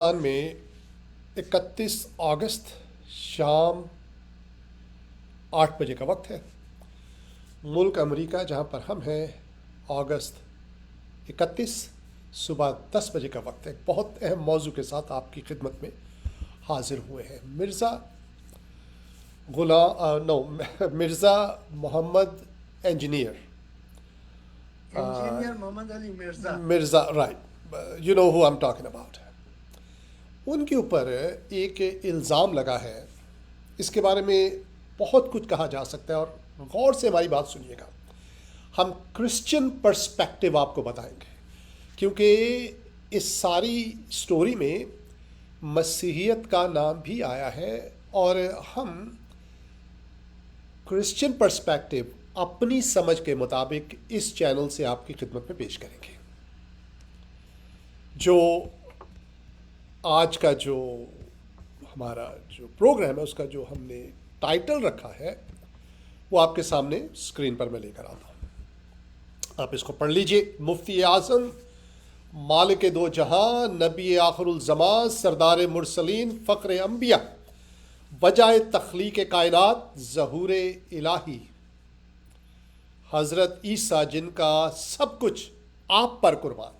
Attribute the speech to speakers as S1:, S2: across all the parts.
S1: पाकिस्तान में 31 अगस्त शाम 8 बजे का वक्त है। मुल्क अमेरिका जहाँ पर हम हैं, अगस्त 31 सुबह 10 बजे का वक्त है। बहुत अहम मौजू के साथ आपकी खिदमत में हाजिर हुए हैं। Mirza Mohammad engineer
S2: engineer Mohammad Ali Mirza.
S1: Mirza, right, you know who I am talking about. उनके ऊपर एक इल्ज़ाम लगा है। इसके बारे में बहुत कुछ कहा जा सकता है और गौर से हमारी बात सुनिएगा। हम क्रिश्चियन पर्सपेक्टिव आपको बताएंगे, क्योंकि इस सारी स्टोरी में मसीहियत का नाम भी आया है और हम क्रिश्चियन पर्सपेक्टिव अपनी समझ के मुताबिक इस चैनल से आपकी खिदमत में पेश करेंगे। जो आज का जो हमारा जो प्रोग्राम है, उसका जो हमने टाइटल रखा है वो आपके सामने स्क्रीन पर मैं लेकर आता हूँ। आप इसको पढ़ लीजिए। मुफ्ती आज़म, मालिक दो जहां, नबी आखिरुल ज़मां, सरदार मुरसलीन, फ़ख्र अंबिया, वजह तख्लीक कायनात, ज़हूर इलाही, हज़रत ईसा जिनका सब कुछ आप पर कुर्बान।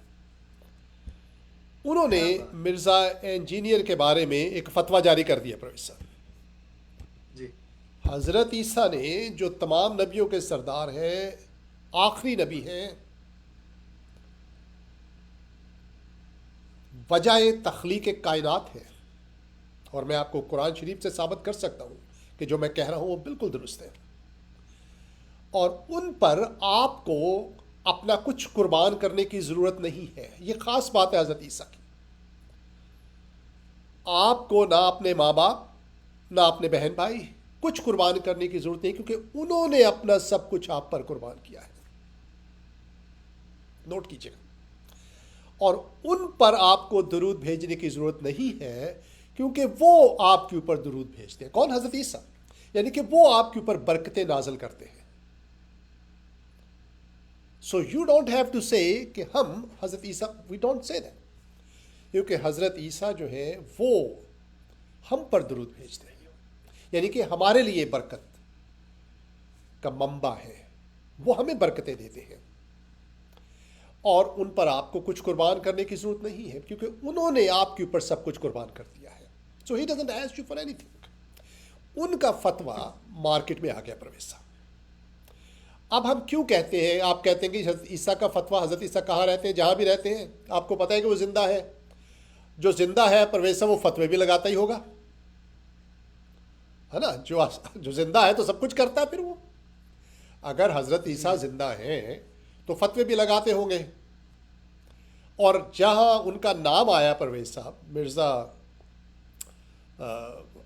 S1: उन्होंने मिर्ज़ा इंजीनियर के बारे में एक फतवा जारी कर दिया। प्रोफेसर
S2: जी,
S1: हज़रत ईसा ने, जो तमाम नबियों के सरदार हैं, आखिरी नबी हैं, वजह तख्लीक कायनात है। और मैं आपको कुरान शरीफ से साबित कर सकता हूँ कि जो मैं कह रहा हूँ वो बिल्कुल दुरुस्त है। और उन पर आपको अपना कुछ कुर्बान करने की ज़रूरत नहीं है। ये ख़ास बात है हज़रत ईसा की। आपको ना अपने माँ बाप, ना अपने बहन भाई कुछ कुर्बान करने की ज़रूरत नहीं, क्योंकि उन्होंने अपना सब कुछ आप पर कुर्बान किया है। नोट कीजिएगा। और उन पर आपको दरूद भेजने की ज़रूरत नहीं है, क्योंकि वो आपके ऊपर दरूद भेजते हैं। कौन? हज़रत ईसा। यानी कि वो आपके ऊपर बरकतें नाज़िल करते हैं। So you don't have to say कि हम हज़रत Isa, we don't say that, क्योंकि हज़रत ईसा जो है वो हम पर दरूद भेजते हैं, यानी कि हमारे लिए बरकत का मंबा है। वो हमें बरकतें देते हैं और उन पर आपको कुछ कुर्बान करने की ज़रूरत नहीं है, क्योंकि उन्होंने आपके ऊपर सब कुछ कुर्बान कर दिया है। So he doesn't ask you for anything. उनका फतवा मार्केट में आ गया प्रवेश। अब हम क्यों कहते हैं, आप कहते हैं कि हज़रत ईसा का फतवा, हज़रत ईसा कहाँ रहते हैं? जहाँ भी रहते हैं। आपको पता है कि वो ज़िंदा है। जो ज़िंदा है परवेश, वो फतवे भी लगाता ही होगा, है ना। जो ज़िंदा है तो सब कुछ करता है। फिर वो, अगर हज़रत ईसा ज़िंदा हैं तो फतवे भी लगाते होंगे। और जहाँ उनका नाम आया परवेज साहब, मिर्ज़ा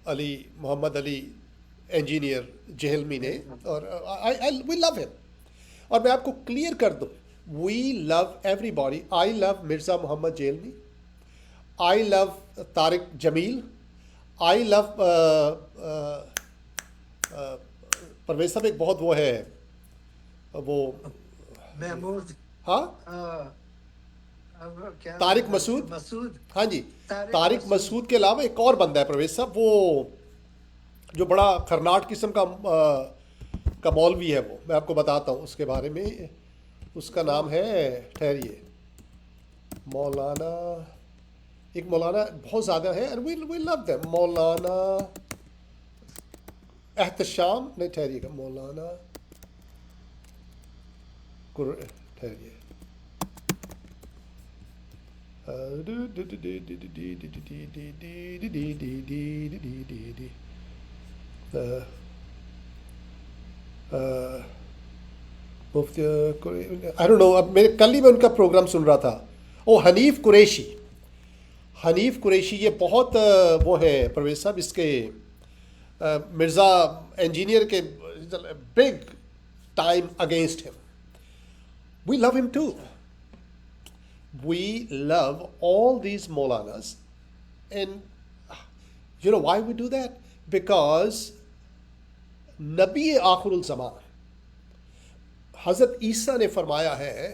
S1: अली मोहम्मद अली इंजीनियर जेहलमी ने, और आई वी लव हिम। और मैं आपको क्लियर कर दूँ, we love everybody. I love Mirza Mohammad Jhelumi, I love Tariq Jameel, I love Parvez sahab, एक बहुत वो है वो,
S2: महमूद।
S1: हाँ,
S2: अब क्या
S1: तारिक
S2: नाम है उसका?
S1: मसूद।
S2: मसूद।
S1: हाँ जी,
S2: तारिक
S1: तारिक
S2: मसूद।
S1: मसूद के अलावा एक और बंदा है प्रवेश साहब, वो जो बड़ा खरनाट किस्म का मौलवी है। वो मैं आपको बताता हूँ उसके बारे में। उसका नाम है, ठहरिए, मौलाना, एक मौलाना बहुत ज़्यादा है, एंड वी लव देम। मौलाना एहतशाम, नहीं ठहरिएगा, मौलाना ठहरिए, मुफ्ती, आई डोंट नो। अब मेरे कल ही मैं उनका प्रोग्राम सुन रहा था। ओ, हनीफ कुरैशी। हनीफ कुरैशी, ये बहुत वो है परवेज साहब, इसके मिर्ज़ा इंजीनियर के big time against him. We love him too. We love all these Maulanas, and you know why we do that? Because नबी आखिरुल ज़मान हज़रत ईसा ने फरमाया है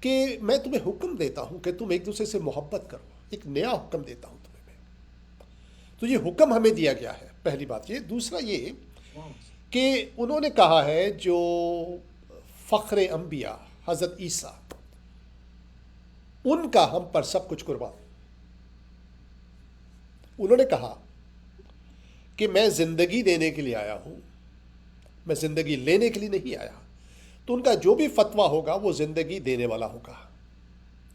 S1: कि मैं तुम्हें हुक्म देता हूँ कि तुम एक दूसरे से मोहब्बत करो। एक नया हुक्म देता हूँ तुम्हें मैं। तो ये हुक्म हमें दिया गया है, पहली बात ये। दूसरा ये कि उन्होंने कहा है जो फ़ख्र अंबिया हज़रत ईसा, उनका हम पर सब कुछ कुर्बान। उन्होंने कहा कि मैं ज़िंदगी देने के लिए आया हूँ, मैं ज़िंदगी लेने के लिए नहीं आया। तो उनका जो भी फतवा होगा वो ज़िंदगी देने वाला होगा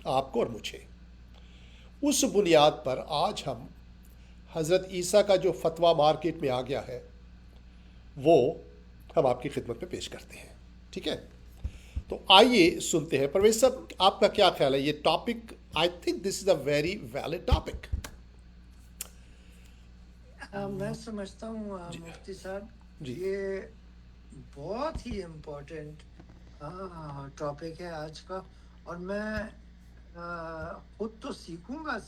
S1: आपको और मुझे। उस बुनियाद पर आज हम हज़रत ईसा का जो फतवा मार्केट में आ गया है वो हम आपकी खिदमत में पेश करते हैं, ठीक है। तो आइए सुनते हैं। परवेज साहब, आपका क्या ख्याल है ये topic? I think this is a very valid topic.
S2: मैं समझता हूँ मुफ्ती साहब,
S1: जी।
S2: ये बहुत ही इम्पोर्टेंट टॉपिक है आज का। और मैं खुद तो सीखूंगा।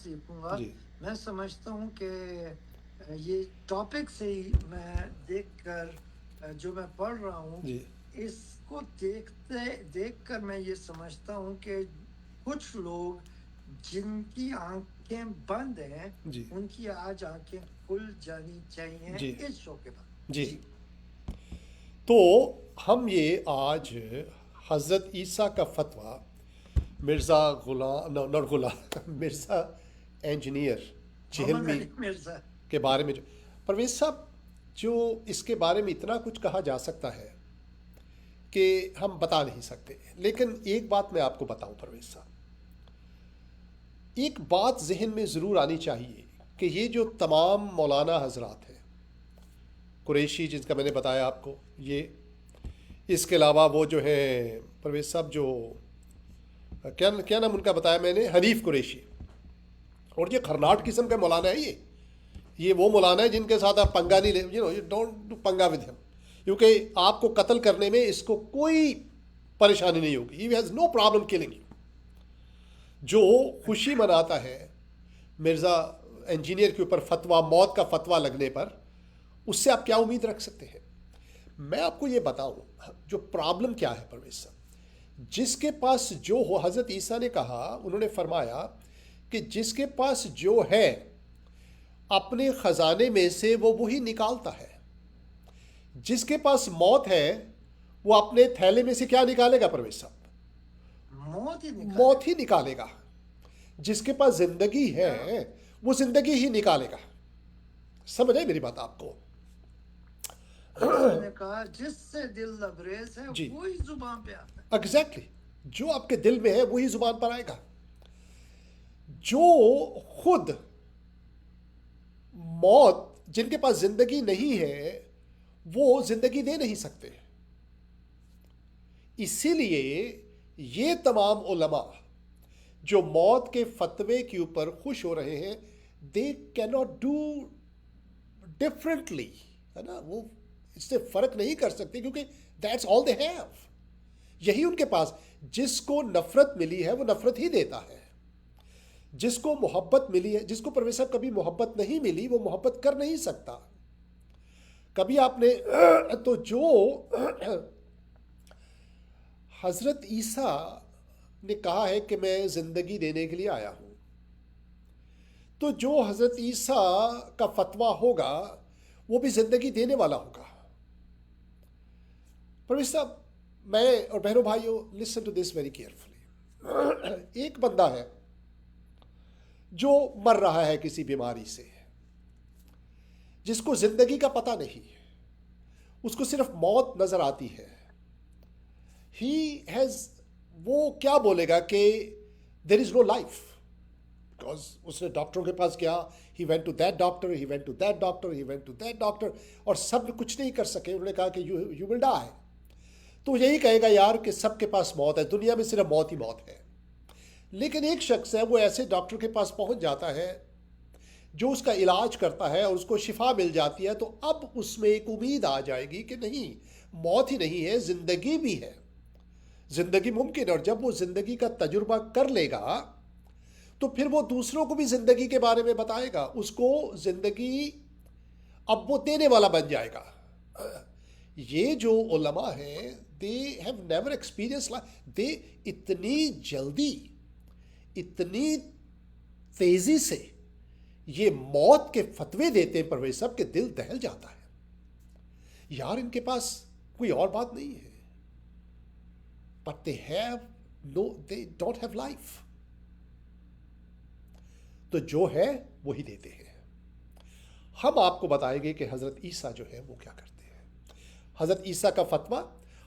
S1: जी।
S2: मैं समझता हूँ कि ये टॉपिक से ही मैं देखकर जो मैं पढ़ रहा हूँ,
S1: जी।
S2: इसको देखकर मैं ये समझता हूँ कि कुछ लोग जिनकी आंखें बंद हैं,
S1: जी।
S2: उनकी आज आंखें खुल जानी चाहिए
S1: जी।
S2: इस शो के बाद।
S1: जी। तो हम ये आज हज़रत ईसा का फतवा मिर्ज़ा मिर्ज़ा इंजीनियर
S2: मोहम्मद
S1: चिहलमी
S2: अली मिर्जा
S1: के बारे में जो परवेज साहब, जो इसके बारे में इतना कुछ कहा जा सकता है कि हम बता नहीं सकते। लेकिन एक बात मैं आपको बताऊं परवेज साहब, एक बात जहन में ज़रूर आनी चाहिए कि ये जो तमाम मौलाना हजरात हैं, कुरैशी जिनका मैंने बताया आपको, ये इसके अलावा वो जो है परवेज साहब, जो क्या नाम उनका बताया मैंने, हनीफ कुरैशी, और ये खरनाट किस्म का मौलाना है। ये वो मौलाना है जिनके साथ आप पंगा नहीं ले, यू डोंट डू पंगा विद हिम, क्योंकि आपको कत्ल करने में इसको कोई परेशानी नहीं होगी। He has no problem killing you. जो खुशी मनाता है मिर्ज़ा इंजीनियर के ऊपर फतवा, मौत का फतवा लगने पर, उससे आप क्या उम्मीद रख सकते हैं? मैं आपको ये बताऊं जो प्रॉब्लम क्या है परवेज साहब। जिसके पास जो हो, हज़रत ईसा ने कहा, उन्होंने फरमाया कि जिसके पास जो है अपने ख़जाने में से वो वही निकालता है। जिसके पास मौत है वो अपने थैले में से क्या निकालेगा परवेज साहब? मौत ही निकालेगा। जिसके पास जिंदगी है वो जिंदगी ही निकालेगा। समझ आई मेरी बात आपको?
S2: मैंने कहा जिससे दिल लबरेज है
S1: जी।
S2: वही जुबान पे आता है।
S1: एग्जैक्टली, जो आपके दिल में है वही जुबान पर आएगा। जो खुद मौत, जिनके पास जिंदगी नहीं है, वो जिंदगी दे नहीं सकते। इसीलिए ये तमाम उलमा जो मौत के फतवे के ऊपर खुश हो रहे हैं, दे कैनॉट डू डिफरेंटली, है ना, वो इससे फर्क नहीं कर सकते, क्योंकि दैट्स ऑल दे हैव। यही उनके पास, जिसको नफरत मिली है वो नफरत ही देता है। जिसको मोहब्बत मिली है, जिसको परवेज साहब कभी मोहब्बत नहीं मिली, वो मोहब्बत कर नहीं सकता कभी। आपने तो जो हज़रत ईसा ने कहा है कि मैं ज़िंदगी देने के लिए आया हूँ, तो जो हज़रत ईसा का फतवा होगा वो भी ज़िंदगी देने वाला होगा। परवेज साहब, मैं और बहनों भाइयों, listen to this very carefully. एक बंदा है जो मर रहा है किसी बीमारी से, जिसको ज़िंदगी का पता नहीं, उसको सिर्फ मौत नज़र आती है। ही हैज़, वो क्या बोलेगा कि there is no life, because उसने डॉक्टरों के पास गया, he went to that doctor, he went to that doctor, he went to that doctor, और सब कुछ नहीं कर सके। उन्होंने कहा कि यू विल डाई। तो यही कहेगा यार कि सबके पास मौत है, दुनिया में सिर्फ मौत ही मौत है। लेकिन एक शख्स है, वो ऐसे डॉक्टर के पास पहुंच जाता है जो उसका इलाज करता है और उसको शिफा मिल जाती है, तो अब उसमें एक उम्मीद आ जाएगी कि नहीं, मौत ही नहीं है, ज़िंदगी भी है, ज़िंदगी मुमकिन है। और जब वो ज़िंदगी का तजुर्बा कर लेगा तो फिर वो दूसरों को भी ज़िंदगी के बारे में बताएगा, उसको ज़िंदगी अब वो देने वाला बन जाएगा। ये जो उलमा हैं, they have never experience life. They इतनी जल्दी, इतनी तेजी से ये मौत के फतवे देते हैं परवेज साहब के दिल दहल जाता है। यार इनके पास कोई और बात नहीं है, but they don't have life. तो जो है वही देते हैं। हम आपको बताएंगे कि हजरत ईसा जो है वो क्या करते हैं। हजरत ईसा का फतवा,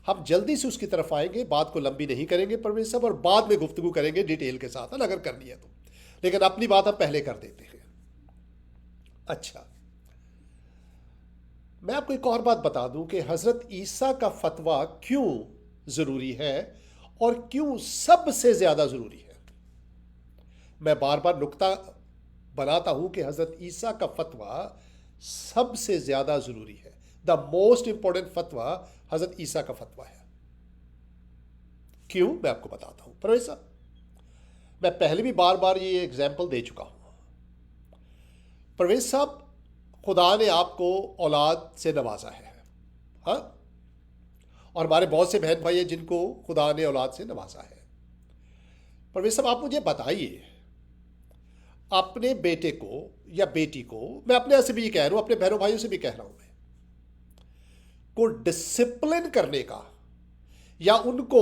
S1: हम जल्दी से उसकी तरफ आएंगे, बात को लंबी नहीं करेंगे परवेज साहब, और बाद में गुफ्तगू करेंगे डिटेल के साथ अगर करनी है तो, लेकिन अपनी बात हम पहले कर देते हैं। अच्छा, मैं आपको एक और बात बता दूं कि हजरत ईसा का फतवा क्यों जरूरी है और क्यों सबसे ज्यादा जरूरी है। मैं बार बार नुक्ता बनाता हूं कि हजरत ईसा का फतवा सबसे ज्यादा जरूरी है। द मोस्ट इंपॉर्टेंट फतवा हजरत ईसा का फतवा है। क्यों, मैं आपको बताता हूं। परवेज साहब, मैं पहले भी बार बार ये एग्जाम्पल दे चुका हूं। परवेज साहब, खुदा ने आपको औलाद से नवाजा है, हाँ, और हमारे बहुत से बहन भाई हैं जिनको खुदा ने औलाद से नवाजा है। परवेज साहब, आप मुझे बताइए, अपने बेटे को या बेटी को, मैं अपने यहाँ से भी ये कह रहा हूं, अपने बहनों भाइयों से भी कह रहा हूं, मैं को डिसिप्लिन करने का या उनको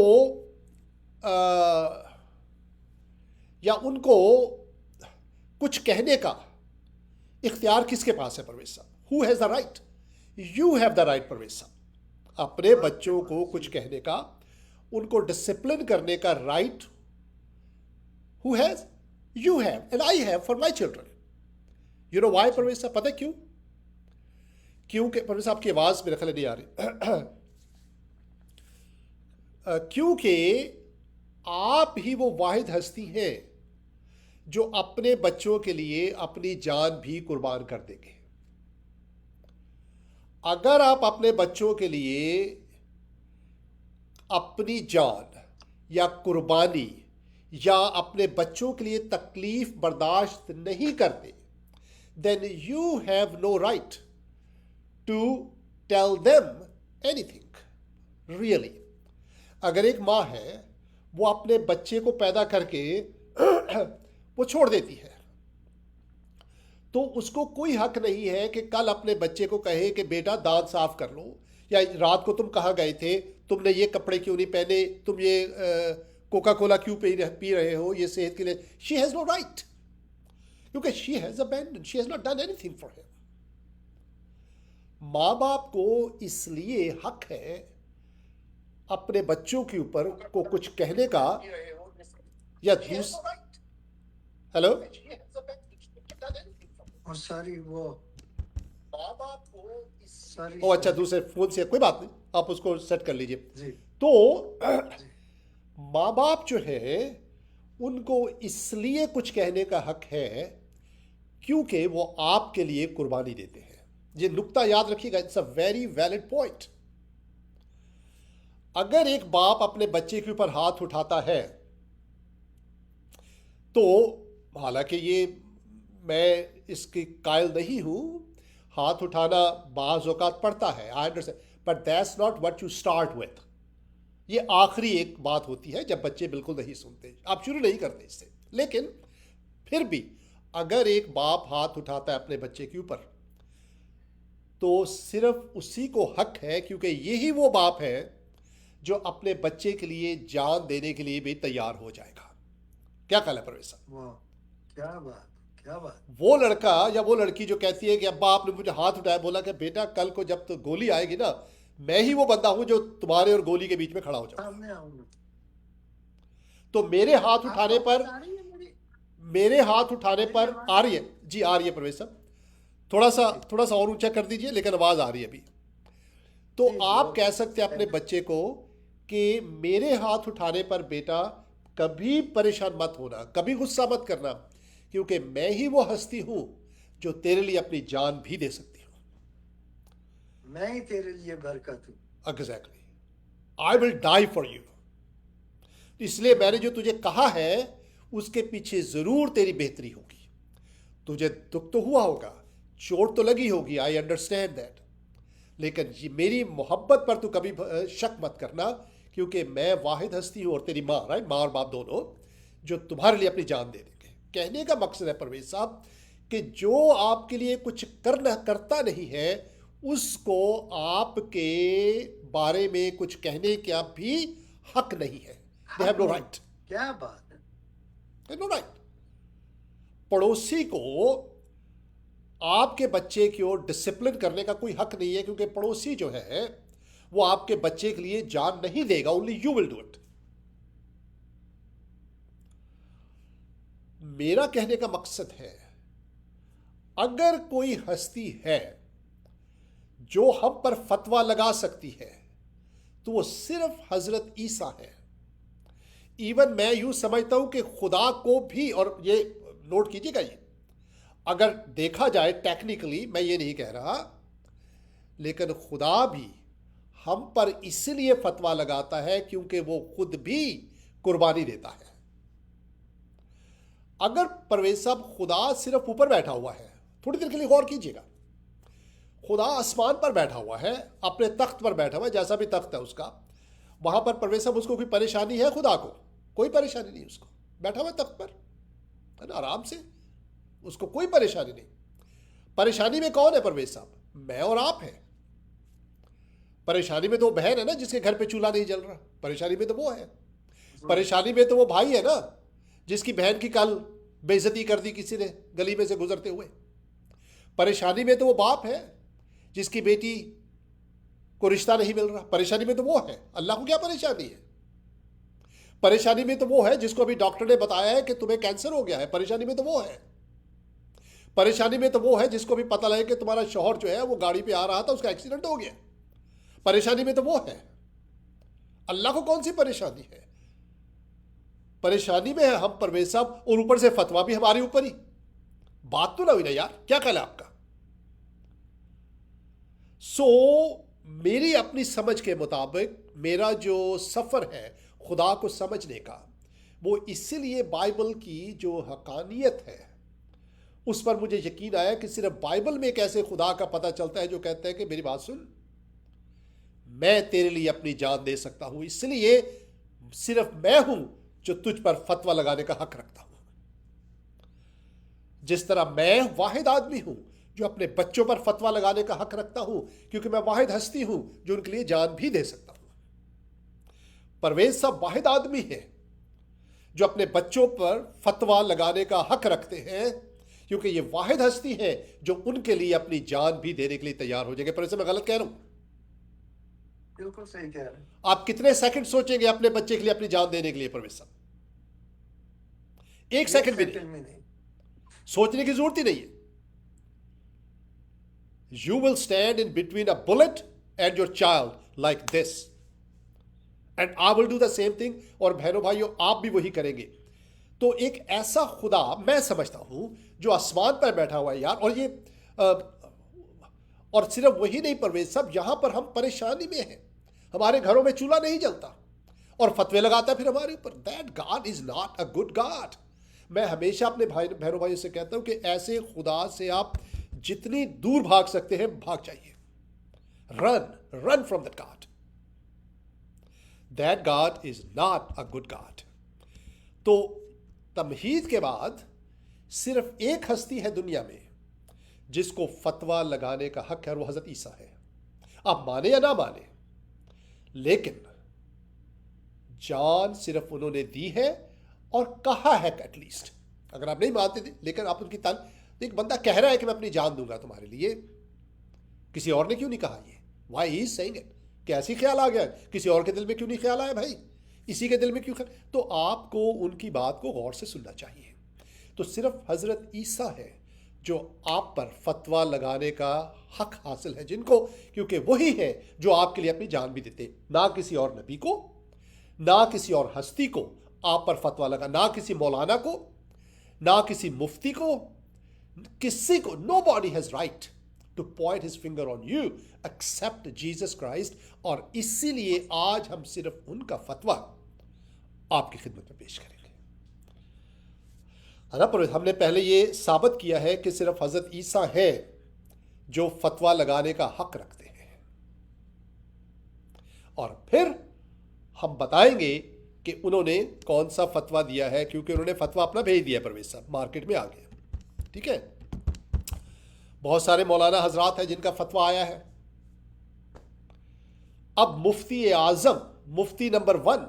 S1: कुछ कहने का इख्तियार किसके पास है Parvez sahab? Who has the right? You have the right Parvez sahab. अपने बच्चों को कुछ कहने का, उनको डिसिप्लिन करने का right who has? You have and I have for my children. You know why Parvez sahab? पता है क्यों? क्योंकि परवेज साहब की आवाज मेरे ख्याल नहीं आ रही क्योंकि आप ही वो वाहिद हस्ती हैं जो अपने बच्चों के लिए अपनी जान भी कुर्बान कर देंगे। अगर आप अपने बच्चों के लिए अपनी जान या कुर्बानी या अपने बच्चों के लिए तकलीफ बर्दाश्त नहीं करते, then you have no right to tell them anything. Really, अगर एक माँ है वो अपने बच्चे को पैदा करके वो छोड़ देती है, तो उसको कोई हक नहीं है कि कल अपने बच्चे को कहे कि बेटा दांत साफ कर लो, या रात को तुम कहाँ गए थे, तुमने ये कपड़े क्यों नहीं पहने, तुम ये कोका कोला क्यों पी रहे हो, ये सेहत के लिए। शी हैज नो राइट, क्योंकि she has abandon, she has not done anything for him. माँ बाप को इसलिए हक है अपने बच्चों के ऊपर को कुछ कहने का या हेलो
S2: और सारी वो
S1: माँ बाप को
S2: सारी
S1: ओ अच्छा, दूसरे फोन से, कोई बात नहीं, आप उसको सेट कर लीजिए
S2: जी।
S1: तो माँ बाप जो है उनको इसलिए कुछ कहने का हक है क्योंकि वो आपके लिए कुर्बानी देते हैं। ये नुक्ता याद रखिएगा, it's a very valid point. अगर एक बाप अपने बच्चे के ऊपर हाथ उठाता है तो, हालांकि ये मैं इसकी कायल नहीं हूं, हाथ उठाना बाज़ औक़ात पड़ता है, I understand, but that's not what you start with. ये आखिरी एक बात होती है जब बच्चे बिल्कुल नहीं सुनते, आप शुरू नहीं करते इससे। लेकिन फिर भी अगर एक बाप हाथ उठाता है अपने बच्चे के ऊपर, तो सिर्फ उसी को हक है, क्योंकि यही वो बाप है जो अपने बच्चे के लिए जान देने के लिए भी तैयार हो जाएगा। क्या ख्याल है परवेज साहब?
S2: वाह, क्या बात, क्या बात।
S1: वो लड़का या वो लड़की जो कहती है कि अब्बा आपने मुझे हाथ उठाया, बोला कि बेटा कल को जब तो गोली आएगी ना, मैं ही वो बंदा हूं जो तुम्हारे और गोली के बीच में खड़ा हो जाऊं।
S2: सामने आऊंगा
S1: तो मेरे हाथ उठाने पर,
S2: आ रही है मेरी?
S1: मेरे हाथ उठाने पर आ रही है जी, आ रही है परवेज साहब, थोड़ा सा और ऊंचा कर दीजिए, लेकिन आवाज आ रही है अभी। तो आप कह सकते हैं अपने बच्चे को कि मेरे हाथ उठाने पर बेटा कभी परेशान मत होना, कभी गुस्सा मत करना, क्योंकि मैं ही वो हस्ती हूं जो तेरे लिए अपनी जान भी दे सकती हूं।
S2: मैं ही तेरे लिए बरकत हूं।
S1: Exactly, I will die for you. इसलिए मैंने जो तुझे कहा है उसके पीछे जरूर तेरी बेहतरी होगी। तुझे दुख तो हुआ होगा, चोट तो लगी होगी, आई अंडरस्टैंड दैट, लेकिन ये मेरी मोहब्बत पर तू कभी शक मत करना, क्योंकि मैं वाहिद हस्ती हूं और तेरी माँ, राइट, माँ और बाप दोनों, जो तुम्हारे लिए अपनी जान दे देंगे। कहने का मकसद है परवेज साहब कि जो आपके लिए कुछ करता नहीं है उसको आपके बारे में कुछ कहने का भी हक नहीं है। They have no right.
S2: क्या बात है।
S1: They no right. पड़ोसी को आपके बच्चे की ओर डिसिप्लिन करने का कोई हक नहीं है, क्योंकि पड़ोसी जो है वो आपके बच्चे के लिए जान नहीं देगा। Only you will do it. मेरा कहने का मकसद है, अगर कोई हस्ती है जो हम पर फतवा लगा सकती है तो वो सिर्फ हजरत ईसा है। इवन मैं यूं समझता हूं कि खुदा को भी, और ये नोट कीजिएगा, ये अगर देखा जाए टेक्निकली, मैं ये नहीं कह रहा, लेकिन खुदा भी हम पर इसलिए फतवा लगाता है क्योंकि वो खुद भी कुर्बानी देता है। अगर परवेज साहब खुदा सिर्फ ऊपर बैठा हुआ है, थोड़ी देर के लिए गौर कीजिएगा, खुदा आसमान पर बैठा हुआ है, अपने तख्त पर बैठा हुआ है, जैसा भी तख्त है उसका, वहां पर परवेज साहब उसको कोई परेशानी है? खुदा को कोई परेशानी नहीं, उसको बैठा हुआ तख्त पर है ना, आराम से, उसको कोई परेशानी नहीं। परेशानी में कौन है परवेज साहब? मैं और आप हैं। परेशानी में तो वो बहन है ना जिसके घर पे चूल्हा नहीं जल रहा, परेशानी में तो वो है। परेशानी में तो वो भाई है ना जिसकी बहन की कल बेइज्जती कर दी किसी ने गली में से गुजरते हुए। परेशानी में तो वो बाप है जिसकी बेटी को रिश्ता नहीं मिल रहा, परेशानी में तो वो है। अल्लाह को क्या परेशानी है? परेशानी में तो वो है जिसको अभी डॉक्टर ने बताया है कि तुम्हें कैंसर हो गया है, परेशानी में तो वो है। परेशानी में तो वो है जिसको भी पता लगे कि तुम्हारा शौहर जो है वो गाड़ी पे आ रहा था, उसका एक्सीडेंट हो गया, परेशानी में तो वो है। अल्लाह को कौन सी परेशानी है? परेशानी में है हम परवेज साहब, और ऊपर से फतवा भी हमारे ऊपर ही। बात तो ना हुई ना यार, क्या ख्याल है आपका? मेरी अपनी समझ के मुताबिक मेरा जो सफर है खुदा को समझने का, वो इसलिए बाइबल की जो हकानियत है उस पर मुझे यकीन आया कि सिर्फ बाइबल में एक ऐसे खुदा का पता चलता है जो कहता है कि मेरी बात सुन, मैं तेरे लिए अपनी जान दे सकता हूं, इसलिए सिर्फ मैं हूं जो तुझ पर फतवा लगाने का हक रखता हूं। जिस तरह मैं वाहिद आदमी हूं जो अपने बच्चों पर फतवा लगाने का हक रखता हूं, क्योंकि मैं वाहिद हस्ती हूं जो उनके लिए जान भी दे सकता हूं। परवेज साहब वाहिद आदमी है जो अपने बच्चों पर फतवा लगाने का हक रखते हैं, क्योंकि ये वाहिद हस्ती है जो उनके लिए अपनी जान भी देने के लिए तैयार हो जाएंगे। पर इसे मैं गलत कह रहा हूं?
S2: बिल्कुल सही कह रहे हैं।
S1: आप कितने सेकंड सोचेंगे अपने बच्चे के लिए अपनी जान देने के लिए? परवेज साहब, एक सेकंड भी नहीं, सोचने की जरूरत ही नहीं है। You will stand in between a bullet and your child like this, and I will do the same thing। और बहनों भाइयों, आप भी वही करेंगे। तो एक ऐसा खुदा मैं समझता हूं जो आसमान पर बैठा हुआ है यार, और ये और सिर्फ वही नहीं परवेज साहब, यहां पर हम परेशानी में हैं, हमारे घरों में चूल्हा नहीं जलता और फतवे लगाता है फिर हमारे ऊपर। That God is not a good God. मैं हमेशा अपने बहनों भाइयों से कहता हूं कि ऐसे खुदा से आप जितनी दूर भाग सकते हैं भाग जाइए। Run from that God. That God is not a good God. तो तमहीद के बाद सिर्फ एक हस्ती है दुनिया में जिसको फतवा लगाने का हक है, और वो हजरत ईसा है। आप माने या ना माने, लेकिन जान सिर्फ उन्होंने दी है और कहा है एटलीस्ट। अगर आप नहीं मानते थे, लेकिन आप उनकी तान, एक बंदा कह रहा है कि मैं अपनी जान दूंगा तुम्हारे लिए, किसी और ने क्यों नहीं कहा ये? Why he is saying it? कैसी ख्याल आ गया? किसी और के दिल में क्यों नहीं ख्याल आया भाई? इसी के दिल में क्यों ख्याल? तो आपको उनकी बात को गौर से सुनना चाहिए। तो सिर्फ हजरत ईसा है जो आप पर फतवा लगाने का हक हासिल है जिनको, क्योंकि वही है जो आपके लिए अपनी जान भी देते। ना किसी और नबी को, ना किसी और हस्ती को आप पर फतवा लगा, ना किसी मौलाना को, ना किसी मुफ्ती को, किसी को। Nobody has right to point his finger on you except Jesus Christ. और इसीलिए आज हम सिर्फ उनका फतवा आपकी खिदमत में पेश करेंगे, है ना। पर हमने पहले ये साबित किया है कि सिर्फ हजरत ईसा है जो फतवा लगाने का हक रखते हैं, और फिर हम बताएंगे कि उन्होंने कौन सा फतवा दिया है, क्योंकि उन्होंने फतवा अपना भेज दिया परवेज साहब, मार्केट में आ गया। ठीक है, बहुत सारे मौलाना हजरात हैं जिनका फतवा आया है। अब मुफ्ती आजम, मुफ्ती नंबर 1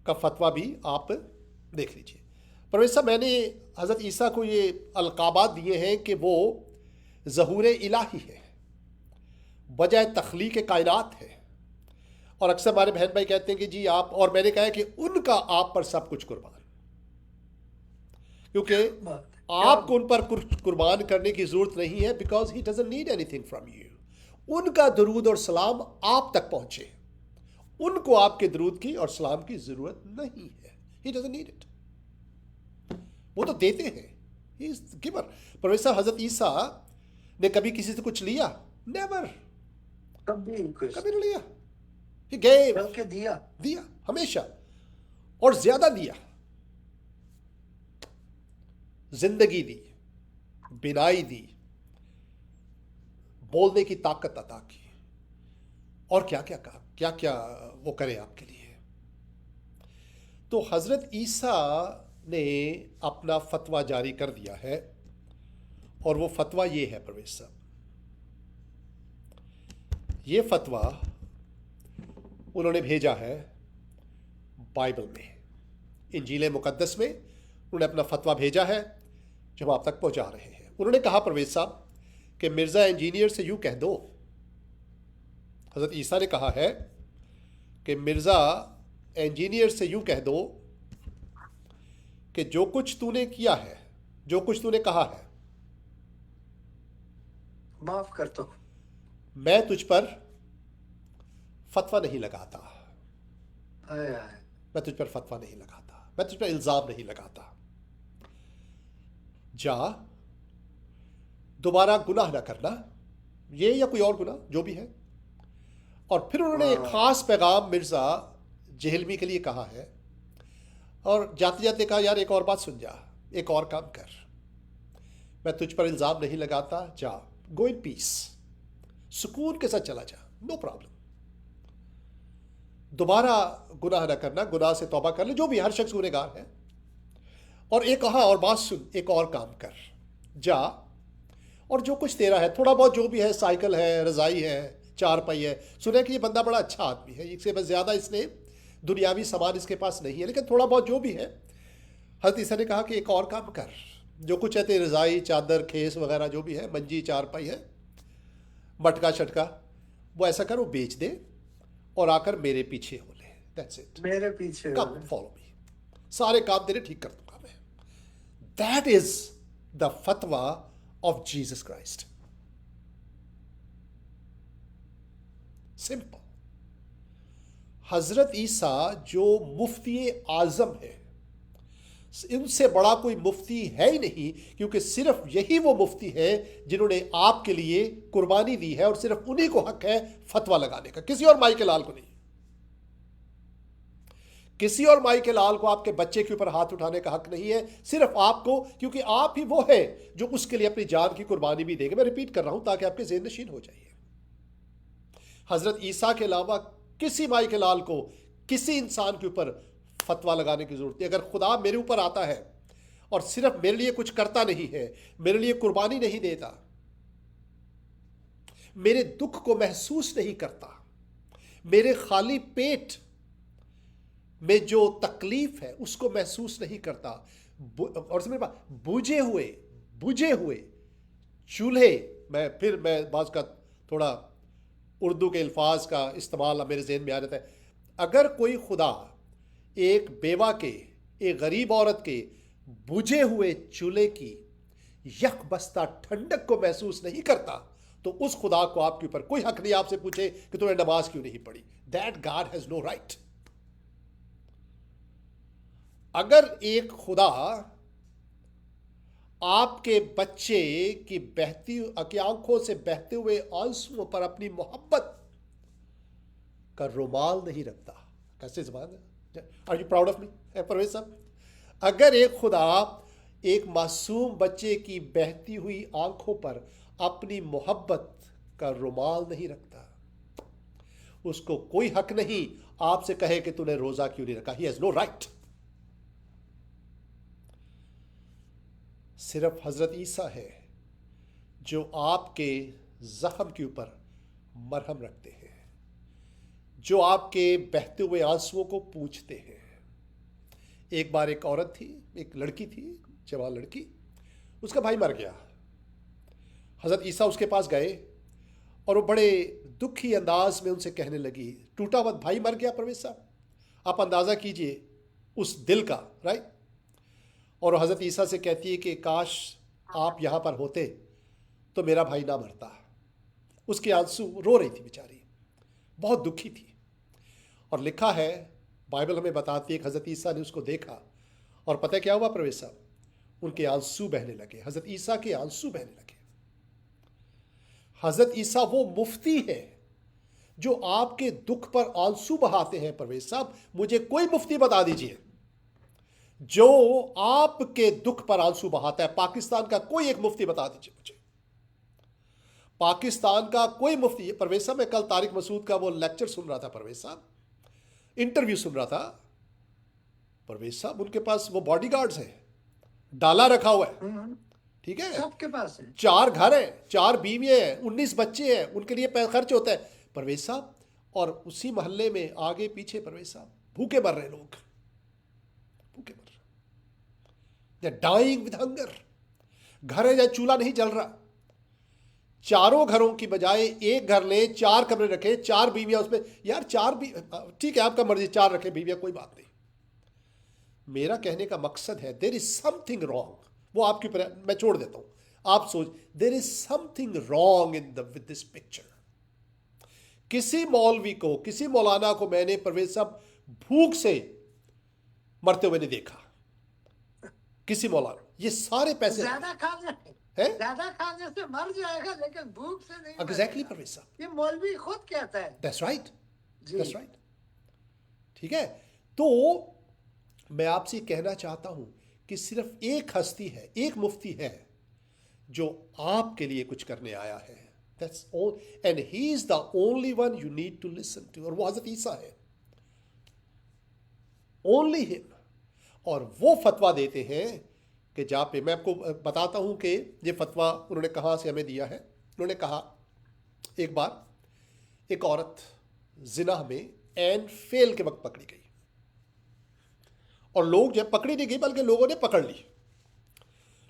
S1: का फतवा भी आप देख लीजिए। परवेज साहब, मैंने हज़रत ईसा को ये अलकाबात दिए हैं कि वो ज़हूर इलाही है, बजाय तख्लीक कायनात है। और अक्सर हमारे बहन भाई कहते हैं कि जी आप, और मैंने कहा है कि उनका आप पर सब कुछ कुर्बान, क्योंकि आपको उन पर कुर्बान करने की जरूरत नहीं है, because he doesn't need anything from you. उनका दरूद और सलाम आप तक पहुंचे, उनको आपके दरूद की और सलाम की जरूरत नहीं है। ही डजंट नीड इट, वो तो देते हैं, ही इज गिवर। परवेज साहब, हजरत ईसा ने कभी किसी से कुछ लिया? नेवर,
S2: कभी
S1: नहीं लिया। ही गेव,
S2: बल्कि दिया
S1: हमेशा, और ज्यादा दिया। जिंदगी दी, बिनाई दी, बोलने की ताकत अता की, और क्या क्या कहा, क्या क्या वो करे आपके लिए। तो हजरत ईसा ने अपना फतवा जारी कर दिया है, और वो फतवा ये है परवेज साहब, ये फतवा उन्होंने भेजा है बाइबल में, इंजील मुकद्दस में उन्होंने अपना फतवा भेजा है, जो हम आप तक पहुंचा रहे हैं। उन्होंने कहा परवेज साहब कि मिर्ज़ा इंजीनियर से यूं कह दो, हज़रत ईसा ने कहा है कि मिर्ज़ा इंजीनियर से यूं कह दो कि जो कुछ तूने किया है, जो कुछ तूने कहा है,
S2: माफ कर दो।
S1: मैं तुझ पर फतवा नहीं लगाता, मैं तुझ पर फतवा नहीं लगाता, मैं तुझ पर इल्ज़ाम नहीं लगाता। जा, दोबारा गुनाह ना करना, ये या कोई और गुनाह जो भी है। और फिर उन्होंने एक खास पैगाम मिर्ज़ा जहलमी के लिए कहा है, और जाते जाते कहा, यार एक और बात सुन जा, एक और काम कर, मैं तुझ पर इल्ज़ाम नहीं लगाता, जा, गो इन पीस, सुकून के साथ चला जा, नो प्रॉब्लम। दोबारा गुनाह ना करना, गुनाह से तौबा कर ले, जो भी, हर शख्स गुनहगार है। और एक कहा, और बात सुन, एक और काम कर, जा, और जो कुछ तेरा है, थोड़ा बहुत जो भी है, साइकिल है, रज़ाई है, चारपाई है, सुने कि ये बंदा बड़ा अच्छा आदमी है, इससे बस ज़्यादा इसने दुनियावी सामान इसके पास नहीं है, लेकिन थोड़ा बहुत जो भी है। हज़रत ईसा ने कहा कि एक और काम कर, जो कुछ है तेरी रज़ाई, चादर, खेस वगैरह जो भी है, मंजी, चारपाई है, मटका शटका, वो ऐसा कर, वो बेच दे और आकर मेरे पीछे हो ले। दैट्स इट,
S2: मेरे पीछे
S1: कम फॉलो मी, सारे काम तेरे ठीक कर दूंगा मैं। दैट इज द फतवा ऑफ जीसस क्राइस्ट, सिंपल। हजरत ईसा जो मुफ्ती आजम है, इनसे बड़ा कोई मुफ्ती है ही नहीं, क्योंकि सिर्फ यही वो मुफ्ती है जिन्होंने आपके लिए कुर्बानी दी है, और सिर्फ उन्हीं को हक है फतवा लगाने का, किसी और माई के लाल को नहीं। किसी और माई के लाल को आपके बच्चे के ऊपर हाथ उठाने का हक नहीं है, सिर्फ आपको, क्योंकि आप ही वो है जो उसके लिए अपनी जान की कुर्बानी भी देंगे। मैं रिपीट कर रहा हूं ताकि आपके ज़हन नशीन हो जाइए। हजरत ईसा के अलावा किसी माई के लाल को किसी इंसान के ऊपर फतवा लगाने की जरूरत नहीं। अगर खुदा मेरे ऊपर आता है और सिर्फ मेरे लिए कुछ करता नहीं है, मेरे लिए कुर्बानी नहीं देता, मेरे दुख को महसूस नहीं करता, मेरे खाली पेट में जो तकलीफ है उसको महसूस नहीं करता, और समझ पा, बुझे हुए चूल्हे, मैं बाज का थोड़ा उर्दू के अल्फाज का इस्तेमाल मेरे जहन में आ जाता है। अगर कोई खुदा एक बेवा के, एक गरीब औरत के बुझे हुए चूल्हे की यक बस्ता ठंडक को महसूस नहीं करता, तो उस खुदा को आपके ऊपर कोई हक नहीं आपसे पूछे कि तूने नमाज क्यों नहीं पढ़ी। That God has no right. अगर एक खुदा आपके बच्चे की बहती आंखों से बहते हुए आंसुओं पर अपनी मोहब्बत का रुमाल नहीं रखता, कैसे जबान है, are you proud of me Parvez sahab? अगर एक खुदा एक मासूम बच्चे की बहती हुई आंखों पर अपनी मोहब्बत का रुमाल नहीं रखता, उसको कोई हक नहीं आपसे कहे कि तूने रोजा क्यों नहीं रखा। He has no right. सिर्फ हजरत ईसा है जो आपके जख्म के ऊपर मरहम रखते हैं, जो आपके बहते हुए आंसुओं को पूछते हैं। एक बार एक औरत थी, एक लड़की थी, जवान लड़की, उसका भाई मर गया। हजरत ईसा उसके पास गए और वो बड़े दुखी अंदाज में उनसे कहने लगी, टूटा हुआ भाई मर गया परवेज साहब, आप अंदाज़ा कीजिए उस दिल का, राइट। और हजरत ईसा से कहती है कि काश आप यहाँ पर होते तो मेरा भाई ना मरता। उसके आंसू, रो रही थी बेचारी, बहुत दुखी थी। और लिखा है, बाइबल हमें बताती है कि हजरत ईसा ने उसको देखा और पता है क्या हुआ परवेज साहब, उनके आंसू बहने लगे। हजरत ईसा के आंसू बहने लगे। हजरत ईसा वो मुफ्ती है जो आपके दुख पर आंसू बहाते हैं। परवेज साहब, मुझे कोई मुफ्ती बता दीजिए जो आपके दुख पर आंसू बहाता है। पाकिस्तान का कोई एक मुफ्ती बता दीजिए मुझे, पाकिस्तान का कोई मुफ्ती। परवेज साहब, मैं कल तारिक मसूद का वो लेक्चर सुन रहा था, परवेज साहब इंटरव्यू सुन रहा था। परवेज साहब, उनके पास वो बॉडीगार्ड्स हैं, डाला रखा हुआ है, ठीक है,
S2: सबके पास है।
S1: 4 घर हैं, 4 बीवियां हैं, 19 बच्चे हैं, उनके लिए खर्च होता है परवेज साहब। और उसी मोहल्ले में आगे पीछे परवेज साहब भूखे मर रहे लोग, भूखे मर रहे, दे डाइंग विद हंगर। घर है जहां चूल्हा नहीं जल रहा, चारों घरों की बजाय एक घर ले, 4 कमरे रखे, 4 बीवियां उसमें। यार 4 भी ठीक है, आपका मर्जी, 4 रखे बीवियां, कोई बात नहीं। मेरा कहने का मकसद है, देयर इज समथिंग रॉन्ग। वो आपके ऊपर, मैं छोड़ देता हूं, आप सोच, there is something wrong in the with this picture. किसी मौलवी को, किसी मौलाना को मैंने परवेज साहब भूख से मरते हुए नहीं देखा, किसी मौलाना। ये सारे पैसे
S2: ज्यादा खाने
S1: हैं,
S2: ज्यादा खाने से मर जाएगा लेकिन भूख से नहीं
S1: एग्जैक्टली
S2: मरेगा।
S1: परवेज साहब,
S2: ये मौलवी खुद कहता है।
S1: दैट्स राइट,
S2: जी।
S1: दैट्स राइट, ठीक है। तो मैं आपसे कहना चाहता हूं कि सिर्फ एक हस्ती है, एक मुफ्ती है जो आपके लिए कुछ करने आया है। That's all, and he is the only one you need to listen to. और वो हजरत ईसा है, ओनली हिम। और वो फतवा देते हैं कि जहाँ पे, मैं आपको बताता हूं कि ये फतवा उन्होंने कहाँ से हमें दिया है। उन्होंने कहा, एक बार एक औरत जिना में एन फेल के वक्त पकड़ी गई, और लोग जब पकड़ी नहीं गई बल्कि लोगों ने पकड़ ली।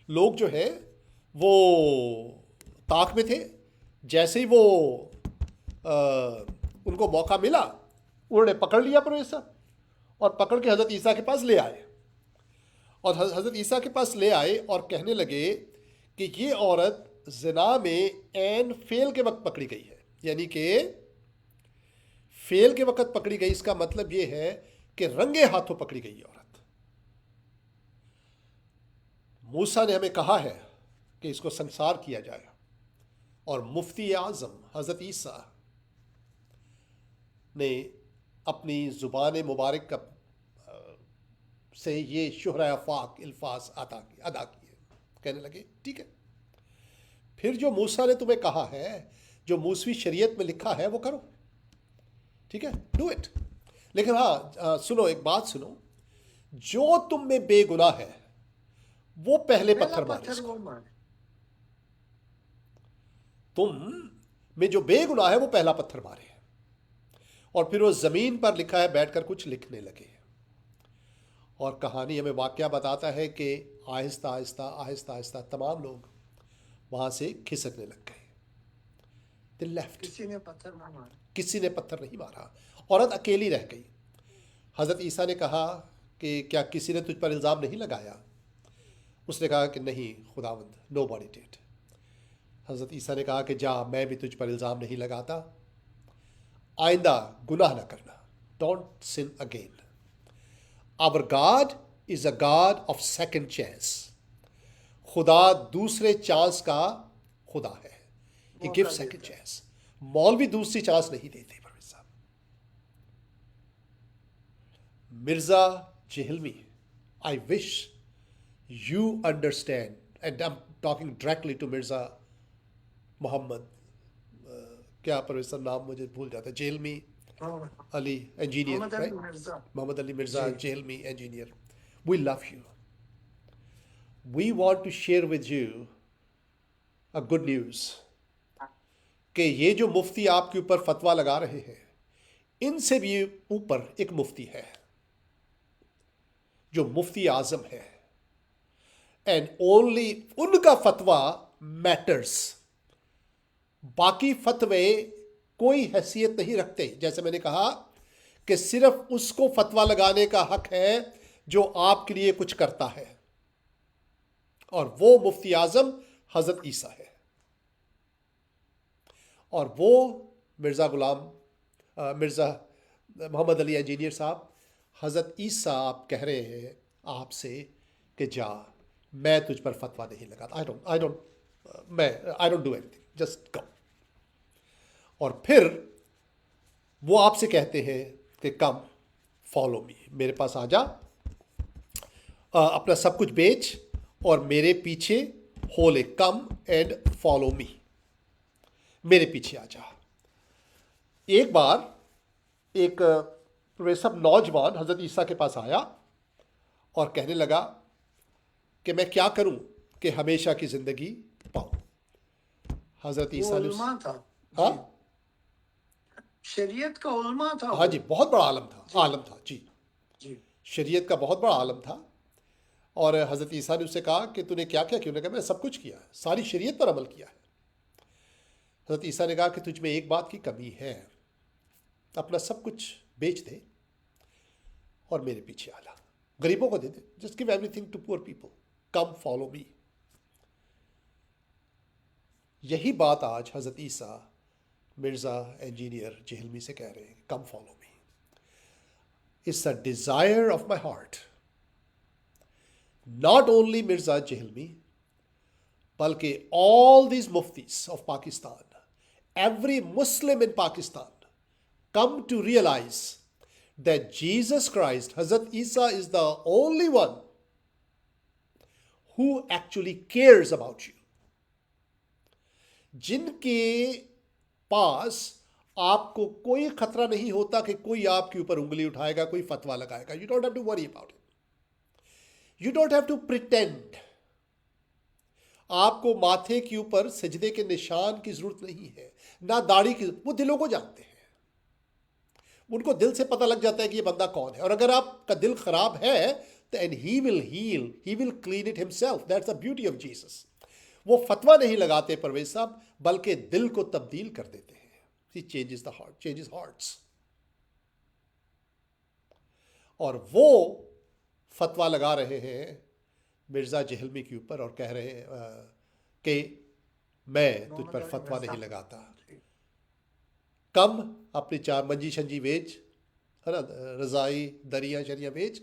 S1: लोग जो है वो ताक में थे, जैसे ही वो उनको मौका मिला उन्होंने पकड़ लिया परवेज साहब, और पकड़ के हजरत ईसा के पास ले आए। और हजरत ईसा के पास ले आए और कहने लगे कि ये औरत जिना में एन फेल के वक्त पकड़ी गई है। यानी कि फेल के वक्त पकड़ी गई, इसका मतलब ये है कि रंगे हाथों पकड़ी गई औरत। मूसा ने हमें कहा है कि इसको संसार किया जाए, और मुफ्ती आज़म हज़रत ईसा ने अपनी ज़ुबान मुबारक का से ये शुहरा अफाक अल्फाज अदा किए। कहने लगे ठीक है, फिर जो मूसा ने तुम्हें कहा है, जो मूसवी शरीयत में लिखा है वो करो, ठीक है, डू इट। लेकिन हाँ सुनो, एक बात सुनो, जो तुम में बेगुनाह है वो पहले पत्थर मारे इसको। तुम में जो बेगुनाह है वो पहला पत्थर मारे। और फिर वो जमीन पर लिखा है बैठकर कुछ लिखने लगे। और कहानी हमें वाकया बताता है कि आहिस्ता आहिस्ता आहिस्ता आहिस्ता तमाम लोग वहां से खिसकने लग गए। They left.
S2: किसी ने पत्थर ना मारा,
S1: किसी ने पत्थर नहीं मारा, औरत अकेली रह गई। हजरत ईसा ने कहा कि क्या किसी ने तुझ पर इल्ज़ाम नहीं लगाया? उसने कहा कि नहीं खुदावंद, नो बॉडी डिड। हजरत ईसा ने कहा कि जा, मैं भी तुझ पर इल्ज़ाम नहीं लगाता, आइंदा गुनाह ना करना, don't sin again. Our God is a God of second chance. खुदा दूसरे चांस का खुदा है, ही गिव सेकंड चांस। मौलवी दूसरी चांस नहीं देते। Mirza Jhelumi, I wish you understand, and I'm talking directly to Mirza Muhammad, क्या प्रोफेसर नाम मुझे भूल जाता है, जेहलमी, Ali, engineer,
S2: Muhammad
S1: right?
S2: Ali Mirza.
S1: Muhammad Ali Mirza,
S2: ji
S1: Jailmi, engineer. We love you. We want to share with you a good news कि ये जो मुफ्ती आपके ऊपर फतवा लगा रहे हैं, इनसे भी ऊपर एक मुफ्ती है जो मुफ्ती आजम है, एंड ओनली उनका फतवा मैटर्स। बाकी फतवे कोई हैसियत नहीं रखते। जैसे मैंने कहा कि सिर्फ उसको फतवा लगाने का हक है जो आपके लिए कुछ करता है, और वो मुफ्ती आजम हजरत ईसा है। और वो मिर्ज़ा मिर्ज़ा मोहम्मद अली इंजीनियर साहब, हजरत ईसा आप कह रहे हैं आपसे कि जा, मैं तुझ पर फतवा नहीं लगाता, I don't do anything, just come. और फिर वो आपसे कहते हैं कि कम फॉलो मी, मेरे पास आ जा, अपना सब कुछ बेच और मेरे पीछे होले, कम एंड फॉलो मी, मेरे पीछे आ जा। एक बार एक वे सब नौजवान हजरत ईसा के पास आया और कहने लगा कि मैं क्या करूं कि हमेशा की जिंदगी पाऊं। हजरत
S2: वो
S1: ईसा ने
S2: उलमा था
S1: हाँ
S2: जी, शरीयत का उलमा था
S1: हाँ
S2: वो
S1: जी, बहुत बड़ा आलम था जी,
S2: जी
S1: शरीयत का बहुत बड़ा आलम था। और हजरत ईसा ने उससे कहा कि तूने क्या क्या किया? उन्होंने कहा मैंने सब कुछ किया है, सारी शरीयत पर अमल किया है। हजरत ईसा ने कहा कि तुझ में एक बात की कमी है, अपना सब कुछ बेच दे और मेरे पीछे आ ला, गरीबों को दे दे, just give everything to poor people, come follow me. यही बात आज हजरत ईसा मिर्ज़ा इंजीनियर जेहलमी से कह रहे हैं, come follow me. It's a desire of my heart, not only Mirza Jhelumi बल्कि all these muftis of Pakistan, every Muslim in Pakistan, come to realize that Jesus Christ, Hazrat Isa, is the only one who actually cares about you. जिनके पास आपको कोई खतरा नहीं होता कि कोई आपके ऊपर उंगली उठाएगा, कोई फतवा लगाएगा। You don't have to worry about it. You don't have to pretend. आपको माथे के ऊपर सजदे के निशान की जरूरत नहीं है, ना दाढ़ी की। वो दिलों को जानते हैं, उनको दिल से पता लग जाता है कि ये बंदा कौन है। और अगर आपका दिल खराब है तो and he will heal, he will clean it himself. That's the beauty of Jesus. वो फतवा नहीं लगाते परवेज साहब, बल्कि दिल को तब्दील कर देते हैं। He changes the heart, changes hearts. और वो फतवा लगा रहे हैं मिर्ज़ा जेहलमी के ऊपर और कह रहे हैं कि मैं तुझ पर फतवा नहीं लगाता, कम अपनी चार मंजी शंजी बेच, है ना, रजाई दरिया शरिया बेच,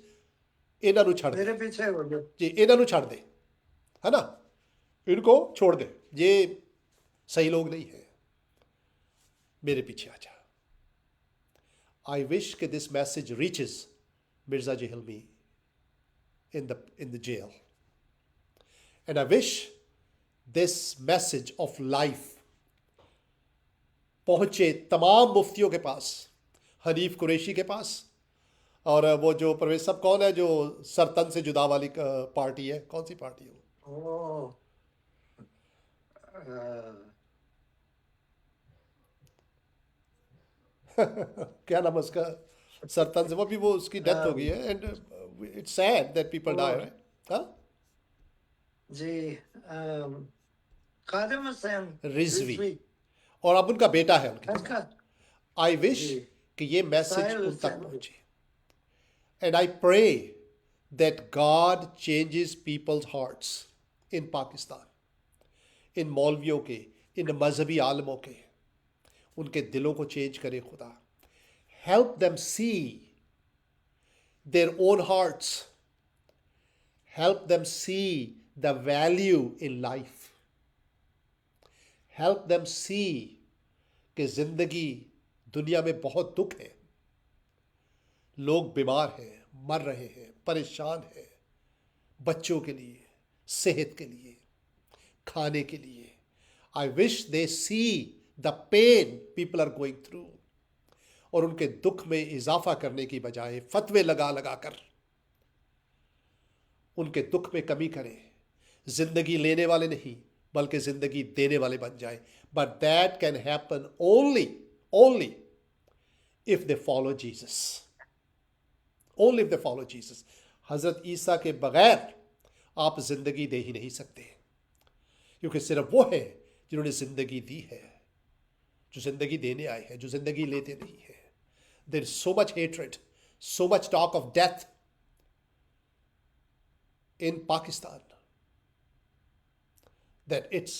S1: इन्हां नूं छड़ दे
S2: मेरे पीछे हो गए
S1: जी, इन्हां नूं छड़ दे, है ना, इनको छोड़ दे, ये सही लोग नहीं है, मेरे पीछे आ जा। आई विश कि this message reaches Mirza Jhelumi in the jail, and I wish this message of life पहुंचे तमाम मुफ्तियों के पास, हनीफ कुरैशी के पास। और वो जो परवेज साहब कौन है जो सरतन से जुदा वाली पार्टी है, कौन सी पार्टी है वो?
S2: ओ
S1: क्या नाम है उसका, सरतन से, वो भी वो उसकी डेथ हो गई है। And it's sad that people die, right? हाँ
S2: जी कादिम हुसैन
S1: रिजवी, और अब उनका बेटा है उनके।
S2: उसका
S1: आई विश
S2: जी
S1: कि ये मैसेज
S2: साहिल
S1: उन तक
S2: हुसैन
S1: पहुंचे। And I pray that God changes people's hearts in Pakistan, इन मौलवियों के, इन मजहबी आलमों के, उनके दिलों को चेंज करे खुदा। Help them see their own hearts, help them see the value in life, help them see कि ज़िंदगी, दुनिया में बहुत दुख है, लोग बीमार हैं, मर रहे हैं, परेशान हैं, बच्चों के लिए, सेहत के लिए, खाने के लिए। I wish they see the pain people are going through, और उनके दुख में इजाफा करने की बजाय फतवे लगा लगा कर उनके दुख में कमी करें। जिंदगी लेने वाले नहीं बल्कि जिंदगी देने वाले बन जाए। But that can happen only if they follow Jesus, only if they follow Jesus. हजरत ईसा के बगैर आप जिंदगी दे ही नहीं सकते, क्योंकि सिर्फ वो है जिन्होंने जिंदगी दी है, जो जिंदगी देने आए हैं, जो जिंदगी लेते नहीं है। There is so much hatred, so much talk of death in Pakistan that it's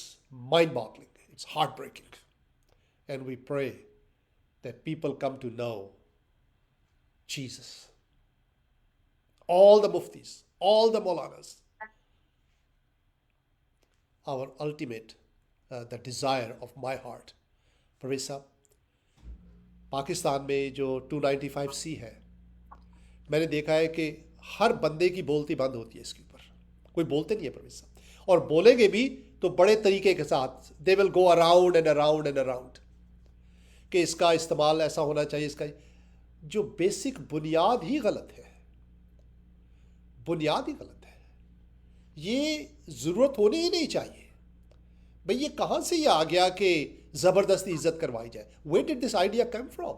S1: mind-boggling, it's heartbreaking. And we pray that people come to know Jesus. All the muftis, all the maulanas, our ultimate, the desire of my heart. Parvez sahab, Pakistan में जो 295C है, मैंने देखा है कि हर बंदे की बोलती बंद होती है इसके ऊपर, कोई बोलते नहीं है परवेज साहब, और बोलेंगे भी तो बड़े तरीके के साथ। They will go around and around and around कि इसका इस्तेमाल ऐसा होना चाहिए, इसका जो बेसिक बुनियाद ही गलत है, बुनियाद ही गलत है। ये ज़रूरत होनी ही नहीं चाहिए। भाई ये कहाँ से ये आ गया कि ज़बरदस्ती इज्जत करवाई जाए? Where did this idea come from?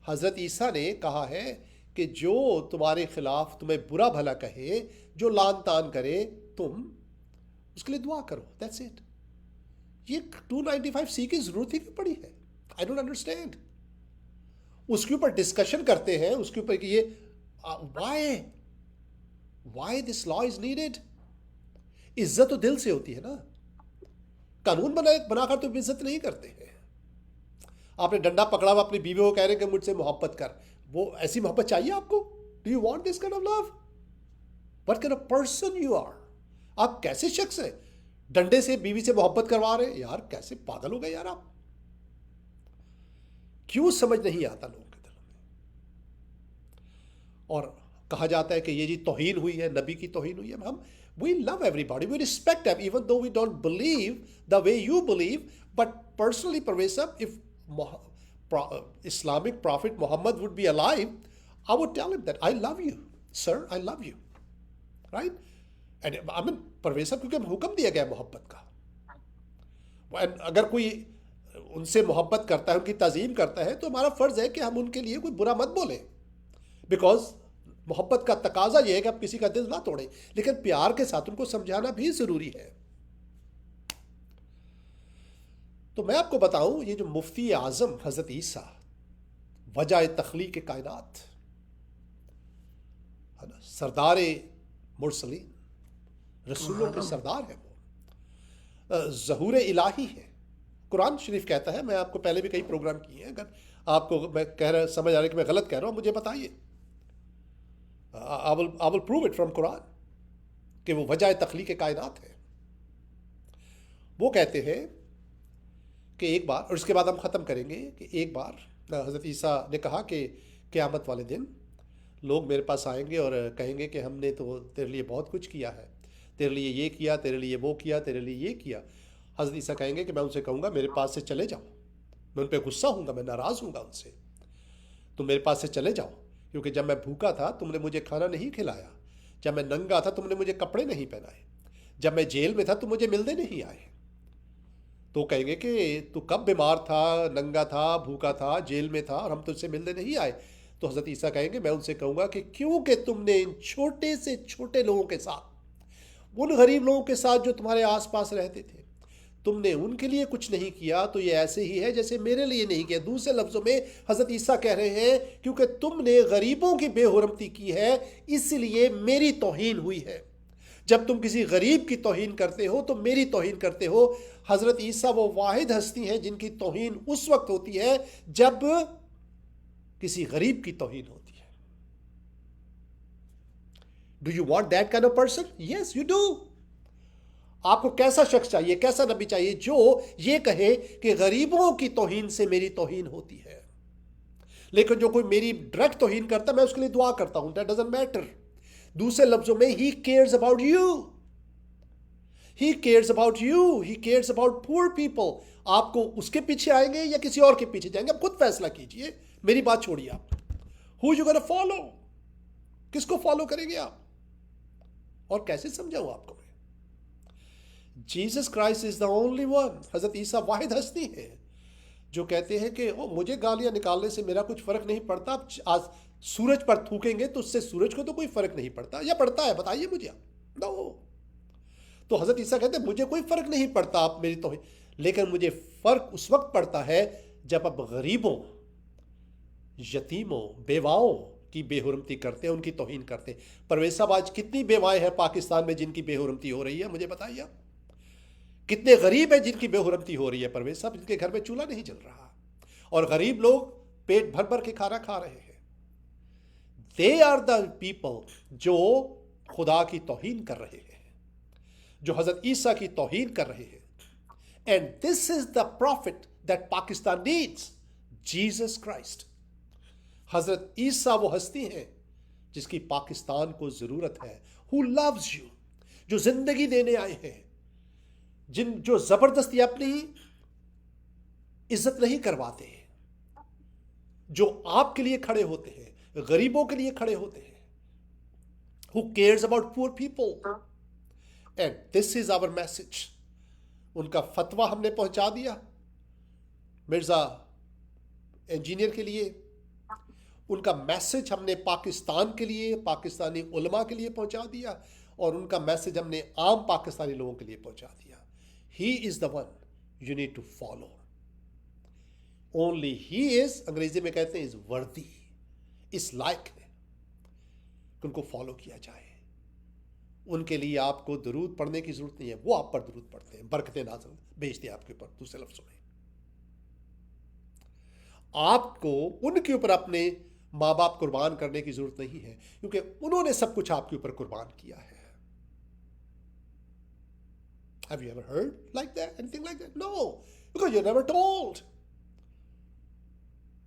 S1: हज़रत ईसा ने कहा है कि जो तुम्हारे खिलाफ तुम्हें बुरा भला कहे, जो लान तान करे, तुम उसके लिए दुआ करो। That's it. ये 295C की ज़रूरत ही क्यों पड़ी है? I don't understand. उसके ऊपर डिस्कशन करते हैं, उसके ऊपर कि ये why this law is needed. इज्जत तो दिल से होती है ना, कानून बनाकर तो इज्जत नहीं करते हैं। आपने डंडा पकड़ा हुआ अपनी बीवी को कह रहे हैं कि मुझसे मोहब्बत कर, वो ऐसी मोहब्बत चाहिए आपको? Do you want this kind of love? What kind of person you are? आप कैसे शख्स हैं, डंडे से बीवी से मोहब्बत करवा रहे हैं? यार कैसे पागल हो गए यार आप। क्यों समझ नहीं आता लोगों के दिल में। और कहा जाता है कि ये जी तौहीन हुई है, नबी की तौहीन हुई है। हम we love everybody, we respect them, even though we don't believe the way you believe. But personally, Parvez sahab, if Islamic Prophet Muhammad would be alive, I would tell him that I love you, sir, I love you, right? And I mean, Parvez sahab, क्योंकि हुक्म दिया गया मोहब्बत का। And अगर कोई उनसे मोहब्बत करता है, उनकी ताज़ीम करता है, तो हमारा फ़र्ज़ है कि हम उनके लिए कोई बुरा मत बोलें, बिकॉज मोहब्बत का तकाजा यह है कि आप किसी का दिल ना तोड़ें, लेकिन प्यार के साथ उनको समझाना भी ज़रूरी है। तो मैं आपको बताऊं, ये जो मुफ्ती आज़म हज़रत ईसा वजह तख्लीक़ कायनात है ना, सरदार मुरसलीन, रसूलों के सरदार है, वो ज़हूर इलाही है। कुरान शरीफ कहता है, मैं आपको पहले भी कई प्रोग्राम किए हैं, अगर आपको मैं समझ आ रहा है कि मैं गलत कह रहा हूँ, मुझे बताइए। I will prove it from Quran कि वो वजह तख्लीक़ कायनात है। वो कहते हैं कि एक बार, और इसके बाद हम ख़त्म करेंगे, कि एक बार हज़रत ईसा ने कहा कि क़यामत वाले दिन लोग मेरे पास आएंगे और कहेंगे कि हमने तो तेरे लिए बहुत कुछ किया है, तेरे लिए ये किया, तेरे लिए वो किया, तेरे लिए ये किया। हज़रत ईसा कहेंगे कि मैं उनसे कहूँगा मेरे पास से चले जाओ, मैं उन पर गुस्सा हूँगा, मैं नाराज़ हूँगा उनसे, तुम मेरे पास से चले जाओ, क्योंकि जब मैं भूखा था तुमने मुझे खाना नहीं खिलाया, जब मैं नंगा था तुमने मुझे कपड़े नहीं पहनाए, जब मैं जेल में था तुम मुझे मिलने नहीं आए। तो कहेंगे कि तू कब बीमार था, नंगा था, भूखा था, जेल में था और हम तुझसे मिलने नहीं आए। तो हज़रत ईसा कहेंगे मैं उनसे कहूँगा कि क्योंकि तुमने इन छोटे से छोटे लोगों के साथ, उन गरीब लोगों के साथ जो तुम्हारे आसपास रहते थे, तुमने उनके लिए कुछ नहीं किया, तो ये ऐसे ही है जैसे मेरे लिए नहीं किया। दूसरे लफ्ज़ों में हज़रत ईसा कह रहे हैं, क्योंकि तुमने गरीबों की बेहुरमती की है, इसलिए मेरी तौहीन हुई है। जब तुम किसी गरीब की तौहीन करते हो तो मेरी तौहीन करते हो। हज़रत ईसा वो वाहिद हस्ती हैं जिनकी तौहीन उस वक्त होती है जब किसी गरीब की तौहीन होती है। Do you want that kind of person? Yes you do. आपको कैसा शख्स चाहिए, कैसा नबी चाहिए जो ये कहे कि गरीबों की तौहीन से मेरी तौहीन होती है, लेकिन जो कोई मेरी डायरेक्ट तौहीन करता मैं उसके लिए दुआ करता हूं। That doesn't matter. दूसरे लफ्जों में he cares about you, he cares about you, he cares about poor people. आपको उसके पीछे आएंगे या किसी और के पीछे जाएंगे, आप खुद फैसला कीजिए। मेरी बात छोड़िए आप, हु यू गोना फॉलो, किसको फॉलो करेंगे आप, और कैसे समझाऊं आपको मैं? Jesus Christ is the only one. हजरत ईसा वाहिद हस्ती है जो कहते हैं कि ओ मुझे गालियां निकालने से मेरा कुछ फर्क नहीं पड़ता, आप आज सूरज पर थूकेंगे तो उससे सूरज को तो कोई फर्क नहीं पड़ता, या पड़ता है बताइए मुझे आप? नो। तो हजरत ईसा कहते हैं मुझे कोई फर्क नहीं पड़ता आप मेरी तौहीन, लेकिन मुझे फर्क उस वक्त पड़ता है जब आप गरीबों, यतीमों, बेवाओं की बेहुरमती करते हैं, उनकी तौहीन करते हैं। परवेज साहब, आज कितनी बेवाएं हैं पाकिस्तान में जिनकी बेहुरमती हो रही है, मुझे बताइए। कितने गरीब हैं जिनकी बेहुरमती हो रही है परवेज साहब, जिनके घर में चूल्हा नहीं जल रहा, और गरीब लोग पेट भर भर के खाना खा रहे हैं। दे आर द पीपल जो खुदा की तौहीन कर रहे हैं, जो हजरत ईसा की तौहीन कर रहे हैं। And this is the profit that Pakistan needs, Jesus Christ. हजरत ईसा वो हस्ती हैं जिसकी पाकिस्तान को जरूरत है, हु लव्स यू, जो जिंदगी देने आए हैं, जो जबरदस्ती अपनी इज्जत नहीं करवाते हैं, जो आपके लिए खड़े होते हैं, गरीबों के लिए खड़े होते हैं, who cares about poor people. And this is our message. उनका फतवा हमने पहुंचा दिया मिर्जा इंजीनियर के लिए, उनका मैसेज हमने पाकिस्तान के लिए, पाकिस्तानी उलमा के लिए पहुंचा दिया, और उनका मैसेज हमने आम पाकिस्तानी लोगों के लिए पहुंचा दिया। He is the one you need to follow. Only he is, अंग्रेजी में कहते हैं, is worthy, इस लायक है कि उनको फॉलो किया जाए। उनके लिए आपको दरूद पढ़ने की जरूरत नहीं है, वो आप पर दरूद पढ़ते हैं, बरकतें नाज़िल भेजते हैं आपके ऊपर। दूसरे लफ्ज़ों में आपको उनके ऊपर अपने माँ बाप कुर्बान करने की जरूरत नहीं है, क्योंकि उन्होंने सब कुछ आपके ऊपर कुर्बान किया है। Have you ever heard like that? Anything like that? No, because you're never told.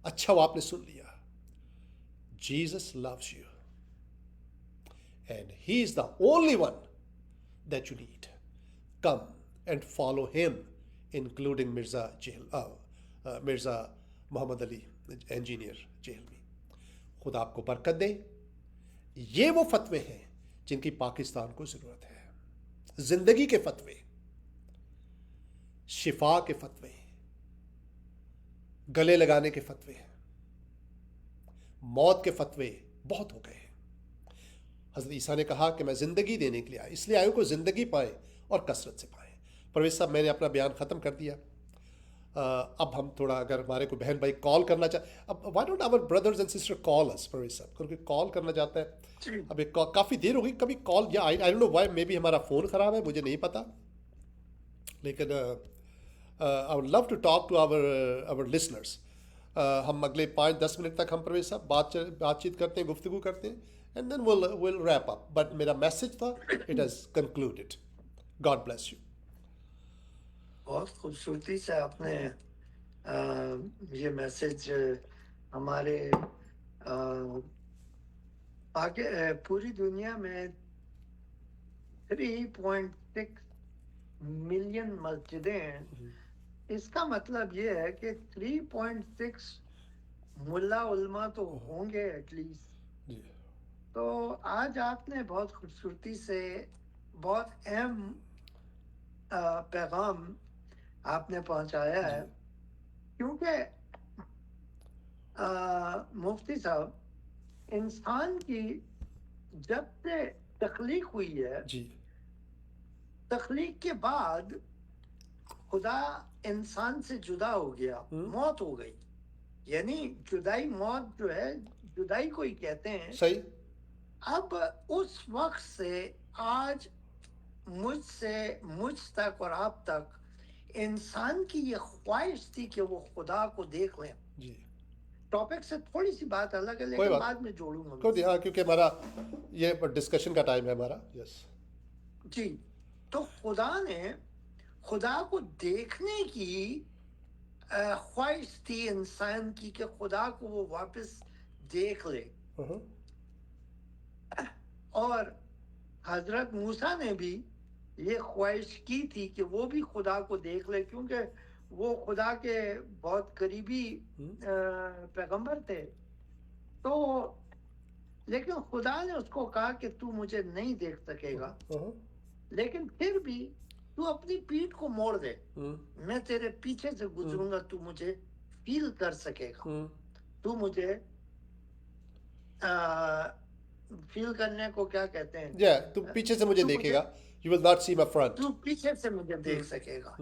S1: अच्छा, वो आपने सुन लिया। Jesus loves you, and He is the only one that you need. Come and follow Him, including Mirza Muhammad Ali, engineer Jailmi. खुदा आपको बरकत दे। ये वो फतवे हैं जिनकी पाकिस्तान को जरूरत है। जिंदगी के फतवे, शिफा के फतवे, गले लगाने के फतवे, मौत के फतवे बहुत हो गए। हज़रत ईसा ने कहा कि मैं ज़िंदगी देने के लिए आया, इसलिए आयु को ज़िंदगी पाएँ और कसरत से पाएँ। परवेज साहब, मैंने अपना बयान ख़त्म कर दिया। अब हम थोड़ा, अगर हमारे को बहन भाई कॉल करना चाहे, अब why don't our brothers and sister call us Parvez sahab, क्योंकि कॉल करना चाहता है। अब काफ़ी देर हो गई, कभी कॉल, या I don't know why, maybe हमारा फ़ोन ख़राब है, मुझे नहीं पता, लेकिन I would love to talk to our listeners. हम अगले 5-10 मिनट तक हम परवेज साहब बातचीत करते हैं, गुफ्तगू करते हैं, and then will wrap up. But मेरा मैसेज था, it has concluded. God bless you.
S2: बहुत खूबसूरती से आपने ये मैसेज हमारे आगे पूरी दुनिया में 3.6 मिलियन मस्जिदें हैं। इसका मतलब ये है कि 3.6 मुल्ला उल्मा तो होंगे एटलीस्ट। तो आज आपने बहुत खूबसूरती से बहुत अहम पैगाम आपने पहुंचाया है, क्योंकि मुफ्ती साहब, इंसान की जब से तख्लीक हुई है
S1: जी,
S2: तख्लीक के बाद खुदा इंसान से जुदा हो गया, मौत हो गई। यानी जुदाई, मौत जो है, जुदाई को ही कहते हैं।
S1: सही।
S2: अब उस वक्त से आज मुझ तक और आप तक इंसान की ये ख्वाहिश थी कि वो खुदा को देख लें।
S1: जी,
S2: टॉपिक से थोड़ी सी बात अलग है, लेकिन बाद में जोड़ूंगा
S1: हाँ, क्योंकि हमारा ये डिस्कशन का टाइम है हमारा। यस
S2: जी। तो खुदा ने खुदा को देखने की ख्वाहिश थी इंसान की कि खुदा को वो वापस देख ले। और हजरत मूसा ने भी ये ख्वाहिश की थी कि वो भी खुदा को देख ले, क्योंकि वो खुदा के बहुत करीबी पैगंबर थे, तो लेकिन खुदा ने उसको कहा कि तू मुझे नहीं देख सकेगा, लेकिन फिर भी तू अपनी पीठ को मोड़ दे, मैं तेरे पीछे से गुजरूंगा, तू मुझे फील कर सकेगा, तू मुझे फील करने को क्या कहते हैं,
S1: तू पीछे से मुझे
S2: तू
S1: देखेगा, you will not see my front.
S2: तू पीछे से मुझे देख सकेगा।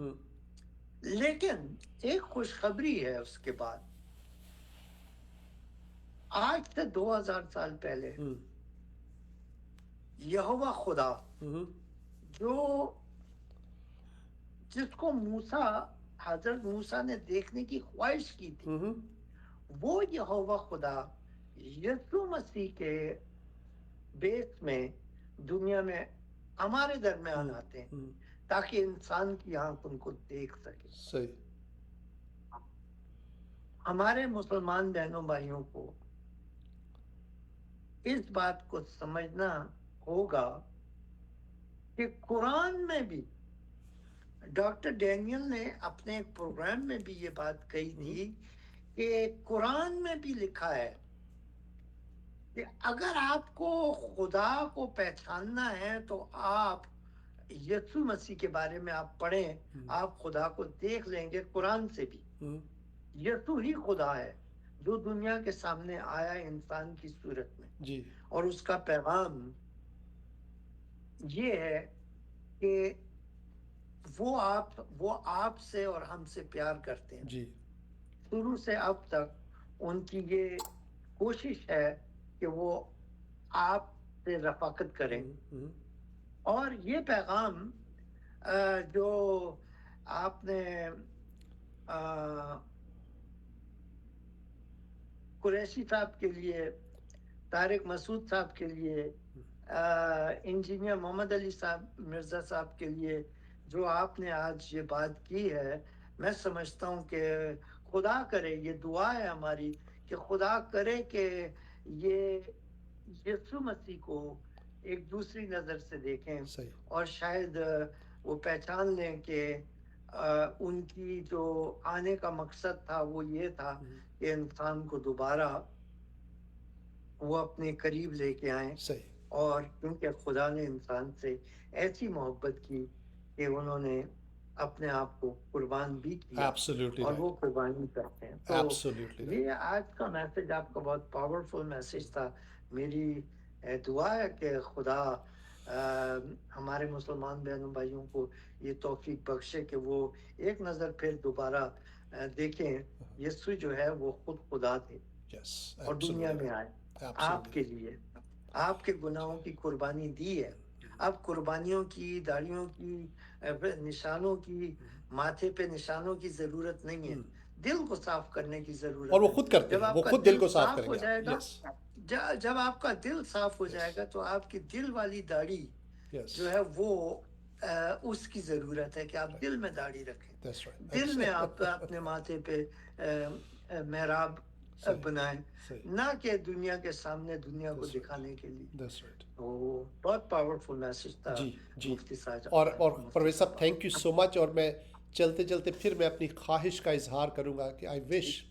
S2: लेकिन एक खुशखबरी है उसके बाद, आज से 2000 साल पहले यहोवा खुदा जो जिसको हजरत मूसा ने देखने की ख्वाहिश की थी, वो यहोवा खुदा यीशु मसीह के बेस में दुनिया में हमारे दरमियान आते हैं ताकि इंसान की आंख उनको देख सके।
S1: सही।
S2: हमारे मुसलमान बहनों भाइयों को इस बात को समझना होगा कि कुरान में भी, डॉक्टर डैनियल ने अपने एक प्रोग्राम में भी ये बात कही थी कि कुरान में भी लिखा है कि अगर आपको खुदा को पहचानना है तो आप यीशु मसीह के बारे में आप पढ़ें, आप खुदा को देख लेंगे कुरान से भी। यीशु ही खुदा है जो दुनिया के सामने आया इंसान की सूरत में
S1: जी।
S2: और उसका पैगाम ये है कि वो आपसे और हमसे प्यार करते हैं
S1: जी।
S2: शुरू से अब तक उनकी ये कोशिश है कि वो आपसे रफाकत करें। और ये पैगाम जो आपने कुरैशी साहब के लिए, तारिक मसूद साहब के लिए, इंजीनियर मोहम्मद अली साहब मिर्ज़ा साहब के लिए जो आपने आज ये बात की है, मैं समझता हूँ कि खुदा करे, ये दुआ है हमारी कि खुदा करे कि ये यीशु मसीह को एक दूसरी नज़र से देखें।
S1: सही।
S2: और शायद वो पहचान लें कि उनकी जो आने का मकसद था वो ये था कि इंसान को दोबारा वो अपने करीब लेके आए।
S1: सही।
S2: और क्योंकि खुदा ने इंसान से ऐसी मोहब्बत की कि उन्होंने अपने आप को कुर्बान भी किया।
S1: Absolutely
S2: और
S1: right.
S2: वो कुर्बानी करते हैं। तो
S1: Absolutely right.
S2: ये आज का मैसेज आपका बहुत पावरफुल मैसेज था। मेरी दुआ है कि खुदा हमारे मुसलमान बहनों भाइयों को ये तौफीक बख्शे कि वो एक नज़र फिर दोबारा देखें, यीशु जो है वो खुद खुदा थे।
S1: Yes,
S2: और दुनिया
S1: absolutely.
S2: में आए
S1: Absolutely.
S2: आपके लिए, आपके गुनाहों की कुर्बानी दी है। अब कुर्बानियों की, दाढ़ियों की, निशानों की, माथे पे निशानों की जरूरत नहीं है, दिल को साफ करने की जरूरत है।
S1: और वो खुद करते हैं, वो खुद दिल को साफ
S2: हो
S1: करेंगे।
S2: जाएगा,
S1: Yes.
S2: जब आपका दिल साफ हो जाएगा तो आपकी दिल वाली दाढ़ी
S1: Yes.
S2: जो है वो उसकी जरूरत है कि आप दिल में दाढ़ी रखें।
S1: That's right.
S2: दिल में आप अपने माथे पे मेहराब बनाएं, ना कि दुनिया के सामने दुनिया को दिखाने के लिए।
S1: That's right.
S2: तो बहुत पावरफुल मैसेज था
S1: जी।
S2: मुफ्ती साहब।
S1: और परवेज साहब, थैंक यू सो मच। और मैं चलते चलते फिर मैं अपनी ख्वाहिश का इजहार करूंगा कि आई विश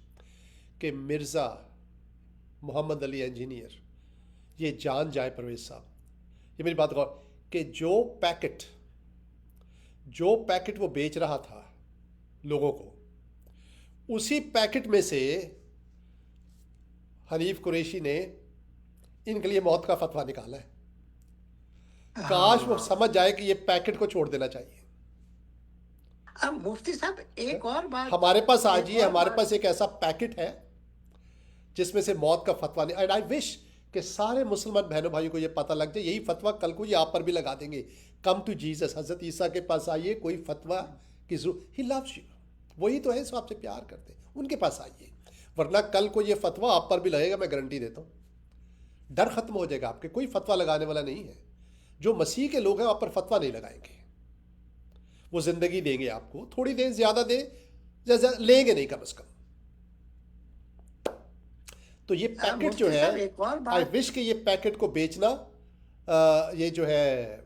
S1: कि मिर्ज़ा मोहम्मद अली इंजीनियर ये जान जाए, परवेज साहब, ये मेरी बात गौर, कि जो पैकेट वो बेच रहा था लोगों को, उसी पैकेट में से हनीफ कुरैशी ने इनके लिए मौत का फतवा निकाला है। काश वो समझ जाए कि ये पैकेट को छोड़ देना चाहिए।
S2: अब मुफ्ती साहब एक और बात,
S1: हमारे पास आज ही हमारे पास एक ऐसा पैकेट है जिसमें से मौत का फतवा नहीं। एंड आई विश कि सारे मुसलमान बहनों भाइयों को ये पता लग जाए। यही फतवा कल को ये आप पर भी लगा देंगे। कम टू जीसस, हजरत ईसा के पास आइए, कोई फतवा की जरूरत, ही लव्स यू, वही तो है जो आपसे प्यार करते हैं, उनके पास आइए। वरना कल को ये फतवा आप पर भी लगेगा, मैं गारंटी देता हूँ। डर खत्म हो जाएगा आपके, कोई फतवा लगाने वाला नहीं है। जो मसीह के लोग हैं आप पर फतवा नहीं लगाएंगे, वो जिंदगी देंगे आपको, थोड़ी देर ज्यादा दे, लेंगे नहीं कम से कम। तो ये पैकेट जो है, आई विश कि ये पैकेट को बेचना, ये जो है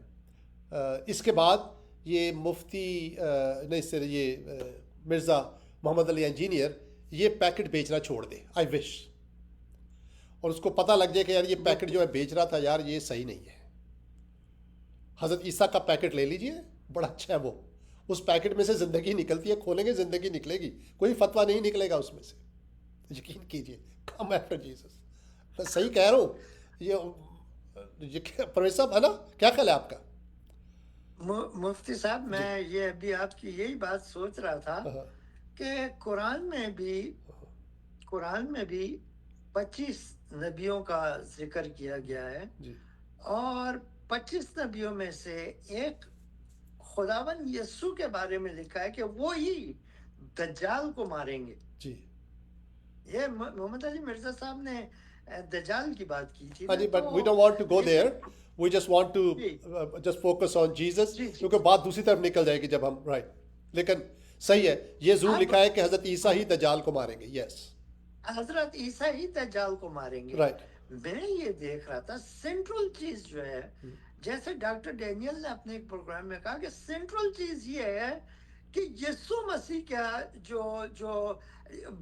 S1: इसके बाद ये मुफ्ती नहीं सर, ये मिर्ज़ा मोहम्मद अली इंजीनियर ये पैकेट बेचना छोड़ दे, आई विश, और उसको पता लग जाए कि यार ये पैकेट जो है बेच रहा था यार ये सही नहीं है, हज़रत ईसा का पैकेट ले लीजिए, बड़ा अच्छा है वो, उस पैकेट में से ज़िंदगी निकलती है, खोलेंगे ज़िंदगी निकलेगी, कोई फतवा नहीं निकलेगा उसमें से, यकीन कीजिए, कम आफ्टर जीसस। मैं सही कह रहा हूँ, ये परवेज साहब है ना, क्या ख्याल है आपका?
S2: मुफ्ती साहब, मैं ये अभी आपकी यही बात सोच रहा था
S1: हाँ,
S2: कि कुरान में भी 25 नबियों का जिक्र किया गया है,
S1: जी
S2: और 25 नबियों में से एक खुदावन यस्सु के बारे में लिखा है कि वो ही दज्जाल को मारेंगे।
S1: जी
S2: ये मोहम्मद अली मिर्जा साहब ने दज्जाल की बात की थी
S1: हाँ
S2: ना,
S1: जी, बट
S2: तो
S1: we don't want to go there, we just want to
S2: जी
S1: जस्ट फोकस ऑन जीसस,
S2: जी जी
S1: क्योंकि बात दूसरी तरफ निकल जाएगी जब हम, राइट, लेकिन सही है, ये जरूर
S2: अब
S1: लिखा है कि हज़रत ईसा ही दज्जाल को मारेंगे, यस,
S2: हजरत ईसा ही दज्जाल को मारेंगे।
S1: राइट,
S2: मैं ये देख रहा था सेंट्रल चीज जो है, जैसे डॉक्टर डैनियल ने अपने एक प्रोग्राम में कहा कि सेंट्रल चीज ये है कि यीशु मसीह का जो जो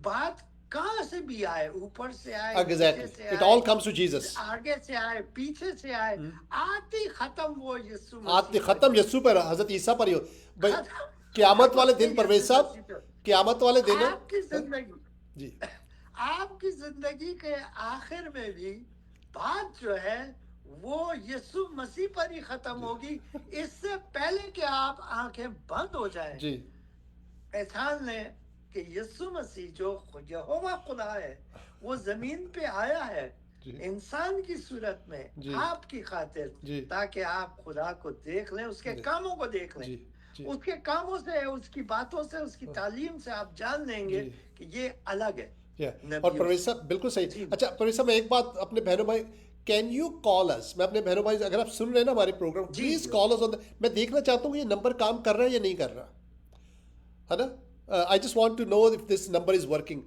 S2: बात कहाँ से भी आए, ऊपर से आए, नीचे
S1: एग्जैक्टली,
S2: से
S1: इट
S2: आए,
S1: ऑल कम्स टू जीसस,
S2: आगे से आए, पीछे से आए, आदि खत्म वो यीशु
S1: आते
S2: मसीह पर
S1: ख़त्म
S2: ही है।
S1: यस्सु पर, हज़रत ईसा पर ही हो भाई,
S2: खत्म
S1: क़यामत वाले
S2: खत्म
S1: दिन, परवेज
S2: यीशु
S1: साहब,
S2: मसीह पर।
S1: क़यामत वाले दिन है,
S2: आपकी जिंदगी
S1: जी
S2: आपकी जिंदगी के आखिर में भी बात जो है वो यीशु मसीह पर ही खत्म होगी। इससे पहले कि आप आंखें बंद हो जाए,
S1: जी
S2: पहचान लें कि यीशु मसीह जो यहोवा खुदा है वो जमीन पे आया है
S1: जी
S2: इंसान की सूरत में
S1: जी
S2: आपकी खातिर,
S1: जी
S2: ताकि आप खुदा को देख लें, उसके
S1: जी
S2: कामों को देख लें।
S1: जी जी
S2: उसके कामों से, उसकी बातों से, उसकी तालीम से आप जान लेंगे
S1: जी
S2: कि ये अलग है
S1: या और
S2: नबियों
S1: परवेज
S2: से।
S1: साहब बिल्कुल सही।
S2: जी
S1: अच्छा परवेज साहब, मैं एक बात अपने बहनों भाई, कैन यू कॉल अस, मैं अपने बहनों भाई, अगर आप सुन रहे हैं ना हमारे प्रोग्राम,
S2: जी
S1: प्लीज
S2: जी
S1: कॉल अस ऑन, मैं देखना चाहता हूँ ये नंबर काम कर रहा है या नहीं कर रहा है ना, I just want to know if this number is working,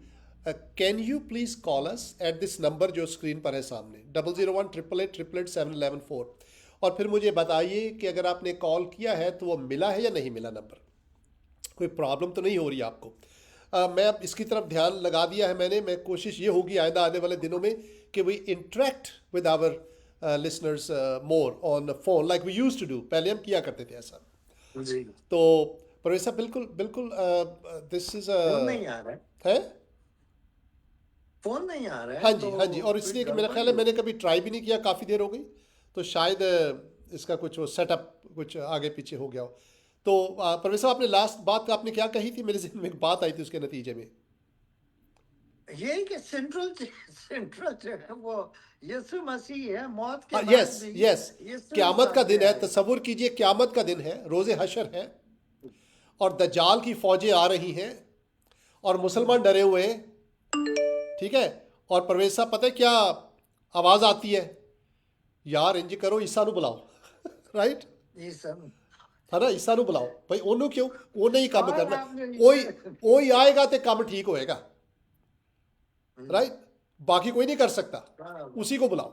S1: can you please call us at this number जो स्क्रीन पर है सामने, 00188887711 और फिर मुझे बताइए कि अगर आपने कॉल किया है तो वो मिला है या नहीं मिला नंबर, कोई प्रॉब्लम तो नहीं हो रही आपको। मैं अब इसकी तरफ ध्यान लगा दिया है मैंने, मैं कोशिश ये होगी आइंदा आने वाले दिनों में कि we interact with our listeners more on phone like we used to do, पहले हम किया करते थे ऐसा।
S2: जी।
S1: तो परवेज साहब बिल्कुल बिल्कुल दिस इज
S2: फोन नहीं आ रहा है,
S1: है,
S2: फोन नहीं आ रहा
S1: हाँ
S2: है,
S1: जी
S2: तो
S1: हाँ जी, और
S2: कोई
S1: इसलिए कि मेरा
S2: गड़बड़
S1: ख्याल है
S2: ही
S1: मैंने
S2: होगी।
S1: कभी ट्राई भी नहीं किया, काफ़ी देर हो गई, तो शायद इसका कुछ वो सेटअप कुछ आगे पीछे हो गया हो। तो परवेज साहब, आपने लास्ट बात आपने क्या कही थी, मेरे जहन में एक बात आई थी उसके नतीजे में,
S2: ये कि सेंट्रल जो है वो यीशु मसीह है, मौत के
S1: हाँ
S2: बाद
S1: यस
S2: भी
S1: यस,
S2: यीशु
S1: क़यामत का
S2: सामने
S1: दिन है,
S2: आए।
S1: तसव्वुर कीजिए क़यामत का दिन है, रोज़े हशर है और दज्जाल की फौजें आ रही हैं और मुसलमान डरे हुए हैं, ठीक है, और परवेज साहब पता है क्या आवाज़ आती है, यार इंज करो ईसा ਨੂੰ बुलाओ राइट,
S2: ये सब
S1: है ना, ईसा ਨੂੰ बुलाओ भाई, ਉਹਨੂੰ क्यों, ਉਹਨੇ ही काम
S2: और
S1: करना,
S2: आपने
S1: ਉਹੀ आएगा तो काम ठीक होएगा, राइट, बाकी कोई नहीं कर सकता,
S2: हाँ,
S1: उसी को बुलाओ।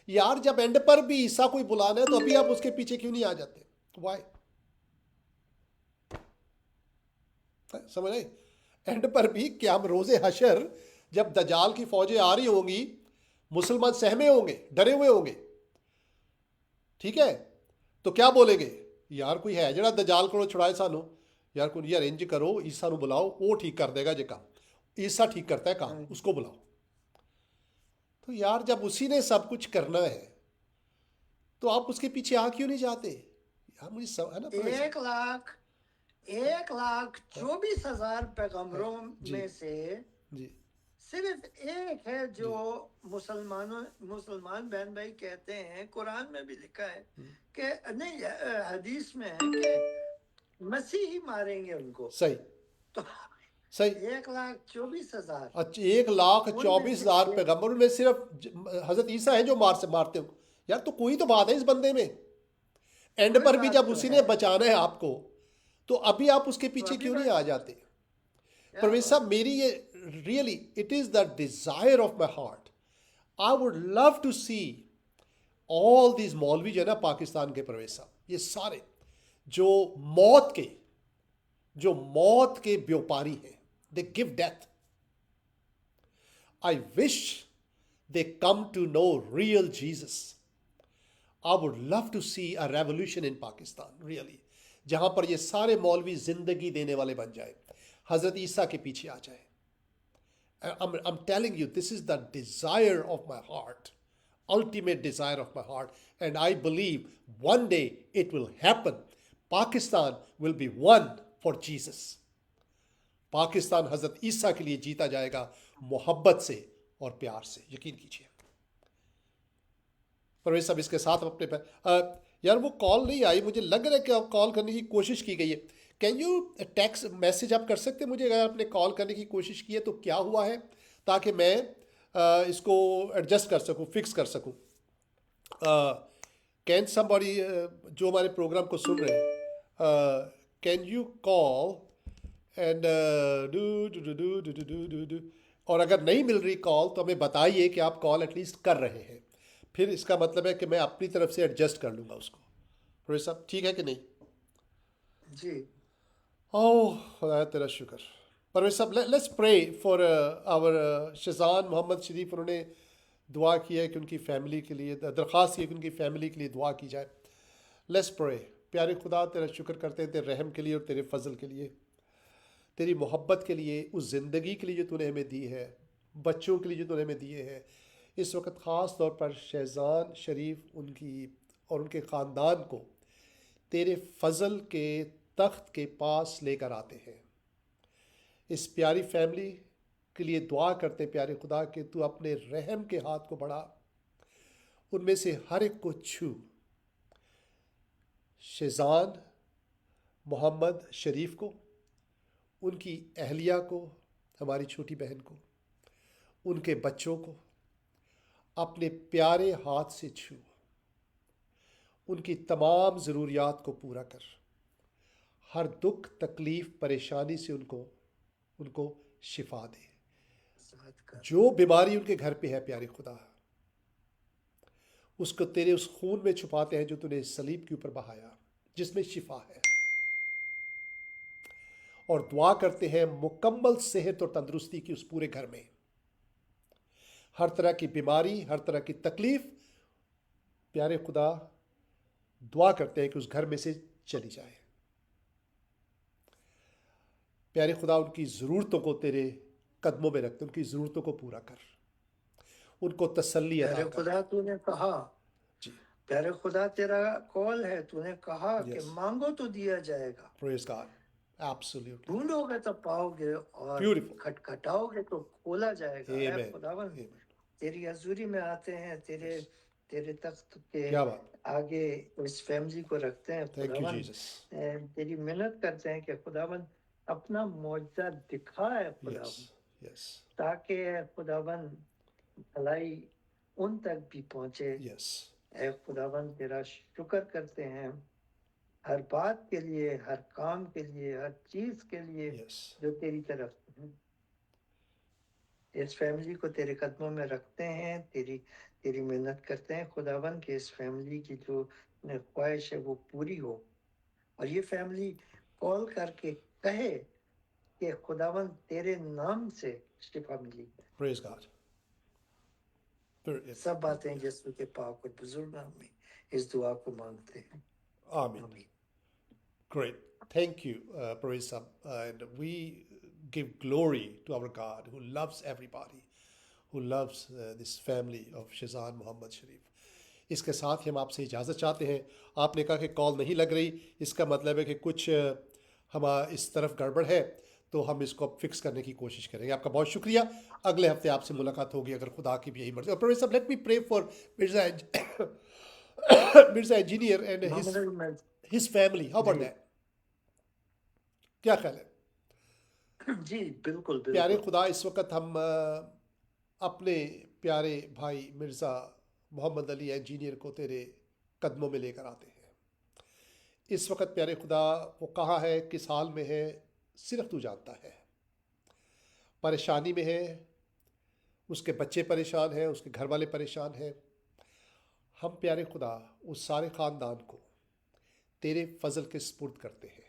S1: यार जब एंड पर भी ईसा कोई बुलाना है तो अभी आप उसके पीछे क्यों नहीं आ जाते, वाई, समझ आए, एंड पर भी क्या हम रोजे हशर जब दजाल की फौजें आ रही होंगी, मुसलमान सहमे होंगे, डरे हुए होंगे, ठीक है, तो क्या बोलेंगे, यार कोई है जरा दजाल को छुड़ाए सानू, यार कोई यार इंज करो ईसा ਨੂੰ बुलाओ, वो ठीक कर देगा जे काम, ईसा ठीक करता है काम, उसको बुलाओ। तो यार जब उसी ने सब कुछ करना है तो आप उसके पीछे आ क्यों नहीं जाते यार, मुझे है ना,
S2: 1,24,000 पैगंबरों
S1: जी
S2: में से
S1: जी
S2: सिर्फ एक है जो मुसलमान बहन भाई कहते हैं, कुरान में भी लिखा है कि नहीं, हदीस में है कि मसीह ही मारेंगे उनको।
S1: सही
S2: तो
S1: सही,
S2: 1,24,000,
S1: अच्छा 1,24,000 पैगंबर में सिर्फ हजरत ईसा है जो मारते हो, यार तो कोई तो बात है इस बंदे में, एंड
S2: कोई
S1: पर भी
S2: बात
S1: जब
S2: तो
S1: उसी
S2: है।
S1: ने बचाना है आपको, तो अभी आप उसके पीछे
S2: अभी
S1: क्यों नहीं
S2: बस-
S1: आ जाते।
S2: क्या
S1: परवेज
S2: बात
S1: साहब मेरी ये really it is the desire of my heart, I would love to see all these मौलवी जो है ना पाकिस्तान के, परवेज साहब ये सारे जो मौत के जो मौत के व्यापारी हैं, they give death. I wish they come to know real Jesus. I would love to see a revolution in Pakistan, really, जहां पर ये सारे मौलवी जिंदगी देने वाले बन जाए, हजरत ईसा के पीछे आ जाए। I'm telling you, this is the desire of my heart, ultimate desire of my heart, and I believe one day it will happen. Pakistan will be one for Jesus. Pakistan हजरत ईसा के लिए जीता जाएगा, मोहब्बत से और प्यार से, यकीन कीजिए। परवेज साहब, इसके साथ हम अपने यार वो कॉल नहीं आई, मुझे लग रहा है कि आप कॉल करने की कोशिश की गई है। कैन यू टेक्स्ट मैसेज आप कर सकते हैं मुझे, अगर आपने कॉल करने की कोशिश की है तो क्या हुआ है, ताकि मैं इसको एडजस्ट कर सकूं, फिक्स कर सकूं। कैन समबडी जो हमारे प्रोग्राम को सुन रहे हैं, can you call and do, और अगर नहीं मिल रही कॉल तो हमें बताइए कि आप कॉल एटलीस्ट कर रहे हैं, फिर इसका मतलब है कि मैं अपनी तरफ से एडजस्ट कर लूँगा उसको। रोहित साहब, ठीक है कि नहीं?
S2: जी।
S1: ओह खुदा तेरा शुक्र। Parvez sahab, let's pray for our Shahzan Mohammad Sharif. उन्होंने दुआ की है कि उनकी फ़ैमिली के लिए, दरख्वास्त की है कि उनकी फ़ैमिली के लिए दुआ की जाए। Let's pray. प्यारे खुदा, तेरा शुक्र करते हैं तेरे रहम के लिए और तेरे फजल के लिए, तेरी मोहब्बत के लिए, उस ज़िंदगी के लिए जो तूने हमें दी है, बच्चों के लिए जो तूने हमें दिए हैं। इस वक्त ख़ास तौर पर शहजान शरीफ उनकी और उनके ख़ानदान को तेरे फजल के तख्त के पास लेकर आते हैं। इस प्यारी फैमिली के लिए दुआ करते प्यारे खुदा कि तू अपने रहम के हाथ को बढ़ा, उनमें से हर एक को छू। शहजान मोहम्मद शरीफ को, उनकी अहलिया को, हमारी छोटी बहन को, उनके बच्चों को अपने प्यारे हाथ से छू, उनकी तमाम ज़रूरियात को पूरा कर, हर दुख तकलीफ़ परेशानी से उनको शिफा दे। जो बीमारी उनके घर पे है प्यारे खुदा, उसको तेरे उस खून में छुपाते हैं जो तूने सलीब के ऊपर बहाया, जिसमें शिफा है, और दुआ करते हैं मुकम्मल सेहत और तंदुरुस्ती की उस पूरे घर में। हर तरह की बीमारी, हर तरह की तकलीफ़ प्यारे खुदा दुआ करते हैं कि उस घर में से चली जाए। प्यारे खुदा, उनकी ज़रूरतों को तेरे कदमों में रखते, उनकी ज़रूरतों को पूरा कर, उनको तसल्ली अता
S2: प्यारे
S1: कर।
S2: खुदा, तूने कहा,
S1: जी,
S2: प्यारे खुदा तेरा कॉल है, तूने कहा कि
S1: यस,
S2: मांगो तो दिया जाएगा,
S1: प्रेज गॉड, एब्सोल्युटली,
S2: ढूंढोगे तो पाओगे, और
S1: ब्यूटीफुल,
S2: खटखटाओगे तो खोला जाएगा। ऐ
S1: आमेन,
S2: खुदावन,
S1: आमेन।
S2: तेरी हजूरी में आते हैं, तेरे
S1: यस,
S2: तेरे तख्त के
S1: क्या बात,
S2: आगे इस फैमिली को रखते हैं
S1: थैंक यू
S2: खुदावन।
S1: जीसस।
S2: तेरी मेहनत करते हैं कि खुदावन अपना मौजज़ा दिखाए
S1: यस,
S2: खुदावन,
S1: यस,
S2: ताकि खुदावन भलाई उन तक भी पहुंचे।
S1: यस,
S2: ऐ खुदावन, तेरा शुक्र करते हैं हर बात के लिए, हर काम के लिए, हर चीज के लिए
S1: यस,
S2: जो तेरी तरफ से है। इस फैमिली को तेरे कदमों में रखते हैं, तेरी तेरी मेहनत करते हैं खुदावन कि इस फैमिली की जो ख्वाहिश है वो पूरी हो, और ये फैमिली कॉल करके कहे कि खुदावन तेरे नाम से शिफा मिली है।
S1: Praise God.
S2: सब बातें यीशु के पाक और बुजुर्ग नाम में इस दुआ को मांगते हैं,
S1: आमीन।
S2: आमीन।
S1: Great. Thank you, Praise Sab. And we give glory to our God who loves everybody, who loves this family of Shazan Muhammad Sharif. इसके साथ ही हम आपसे इजाज़त चाहते हैं। आपने कहा कि कॉल नहीं लग रही, इसका मतलब है कि कुछ हम इस तरफ गड़बड़ है, तो हम इसको फिक्स करने की कोशिश करेंगे। आपका बहुत शुक्रिया। अगले हफ्ते आपसे मुलाकात होगी अगर खुदा की भी यही मर्जी। और professor sahab, let me pray for Mirza engineer and his family. How about that? क्या ख्याल है?
S2: जी बिल्कुल
S1: प्यारे
S2: बिल्कुल।
S1: खुदा, इस वक्त हम अपने प्यारे भाई मिर्ज़ा मोहम्मद अली इंजीनियर को तेरे कदमों में लेकर आते हैं। इस वक्त प्यारे खुदा वो कहाँ है, किस हाल में है, सिर्फ तू जानता है। परेशानी में है, उसके बच्चे परेशान हैं, उसके घर वाले परेशान हैं। हम प्यारे खुदा उस सारे ख़ानदान को तेरे फजल के स्पुर्द करते हैं।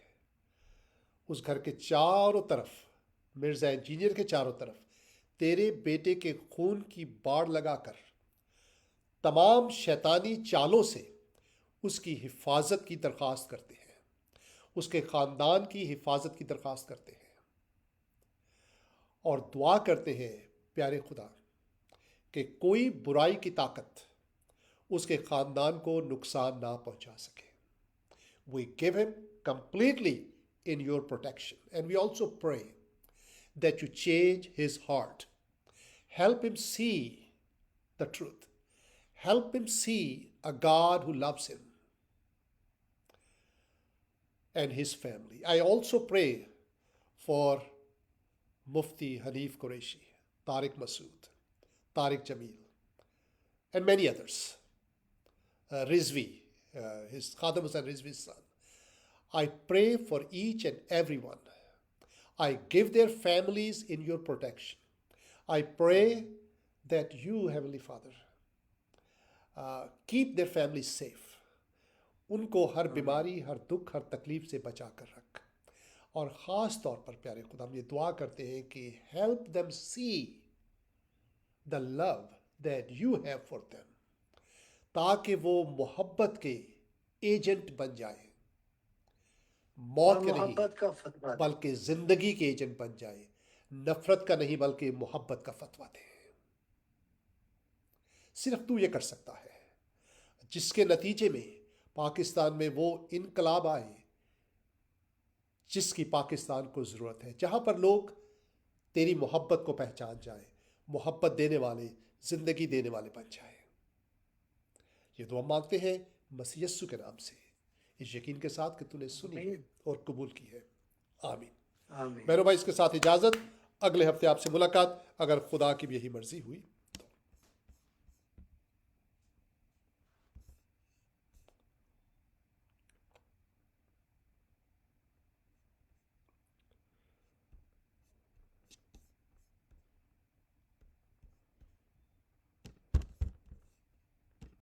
S1: उस घर के चारों तरफ, मिर्ज़ा इंजीनियर के चारों तरफ तेरे बेटे के खून की बाड़ लगाकर तमाम शैतानी चालों से उसकी हिफाजत की दरख्वास्त करते हैं, उसके ख़ानदान की हिफाजत की दरख्वास्त करते हैं और दुआ करते हैं प्यारे खुदा कि कोई बुराई की ताकत उसके ख़ानदान को नुकसान ना पहुंचा सके। We give him completely in your protection. And we also pray that you change his heart. Help him see the truth. Help him see a God who loves him and his family. I also pray for Mufti Hanif Qureshi, Tariq Masood, Tariq Jamil, and many others. Rizvi, his Khadim Hussain Rizvi's son. I pray for each and every one. I give their families in your protection. I pray that you, Heavenly Father, keep their families safe. उनको हर बीमारी, हर दुख, हर तकलीफ से बचा कर रख। और ख़ास तौर पर प्यारे खुदा हम ये दुआ करते हैं कि help them see the love that you have for them, ताकि वो मोहब्बत के एजेंट बन जाए, मौत के नहीं
S2: मोहब्बत का फतवा दे।
S1: बल्कि जिंदगी के एजेंट बन जाए, नफरत का नहीं बल्कि मोहब्बत का फतवा दे। सिर्फ तू ये कर सकता है, जिसके नतीजे में पाकिस्तान में वो इनकलाब आए जिसकी पाकिस्तान को ज़रूरत है, जहाँ पर लोग तेरी मोहब्बत को पहचान जाए, मोहब्बत देने वाले, ज़िंदगी देने वाले बन जाए। ये दुआ मांगते हैं मसीह यस्सु के नाम से, इस यकीन के साथ कि तूने सुनी है और कबूल की है। आमीन।
S2: आमीन।
S1: मेरे भाई, इसके साथ इजाज़त। अगले हफ्ते आपसे मुलाकात, अगर खुदा की भी यही मर्जी हुई।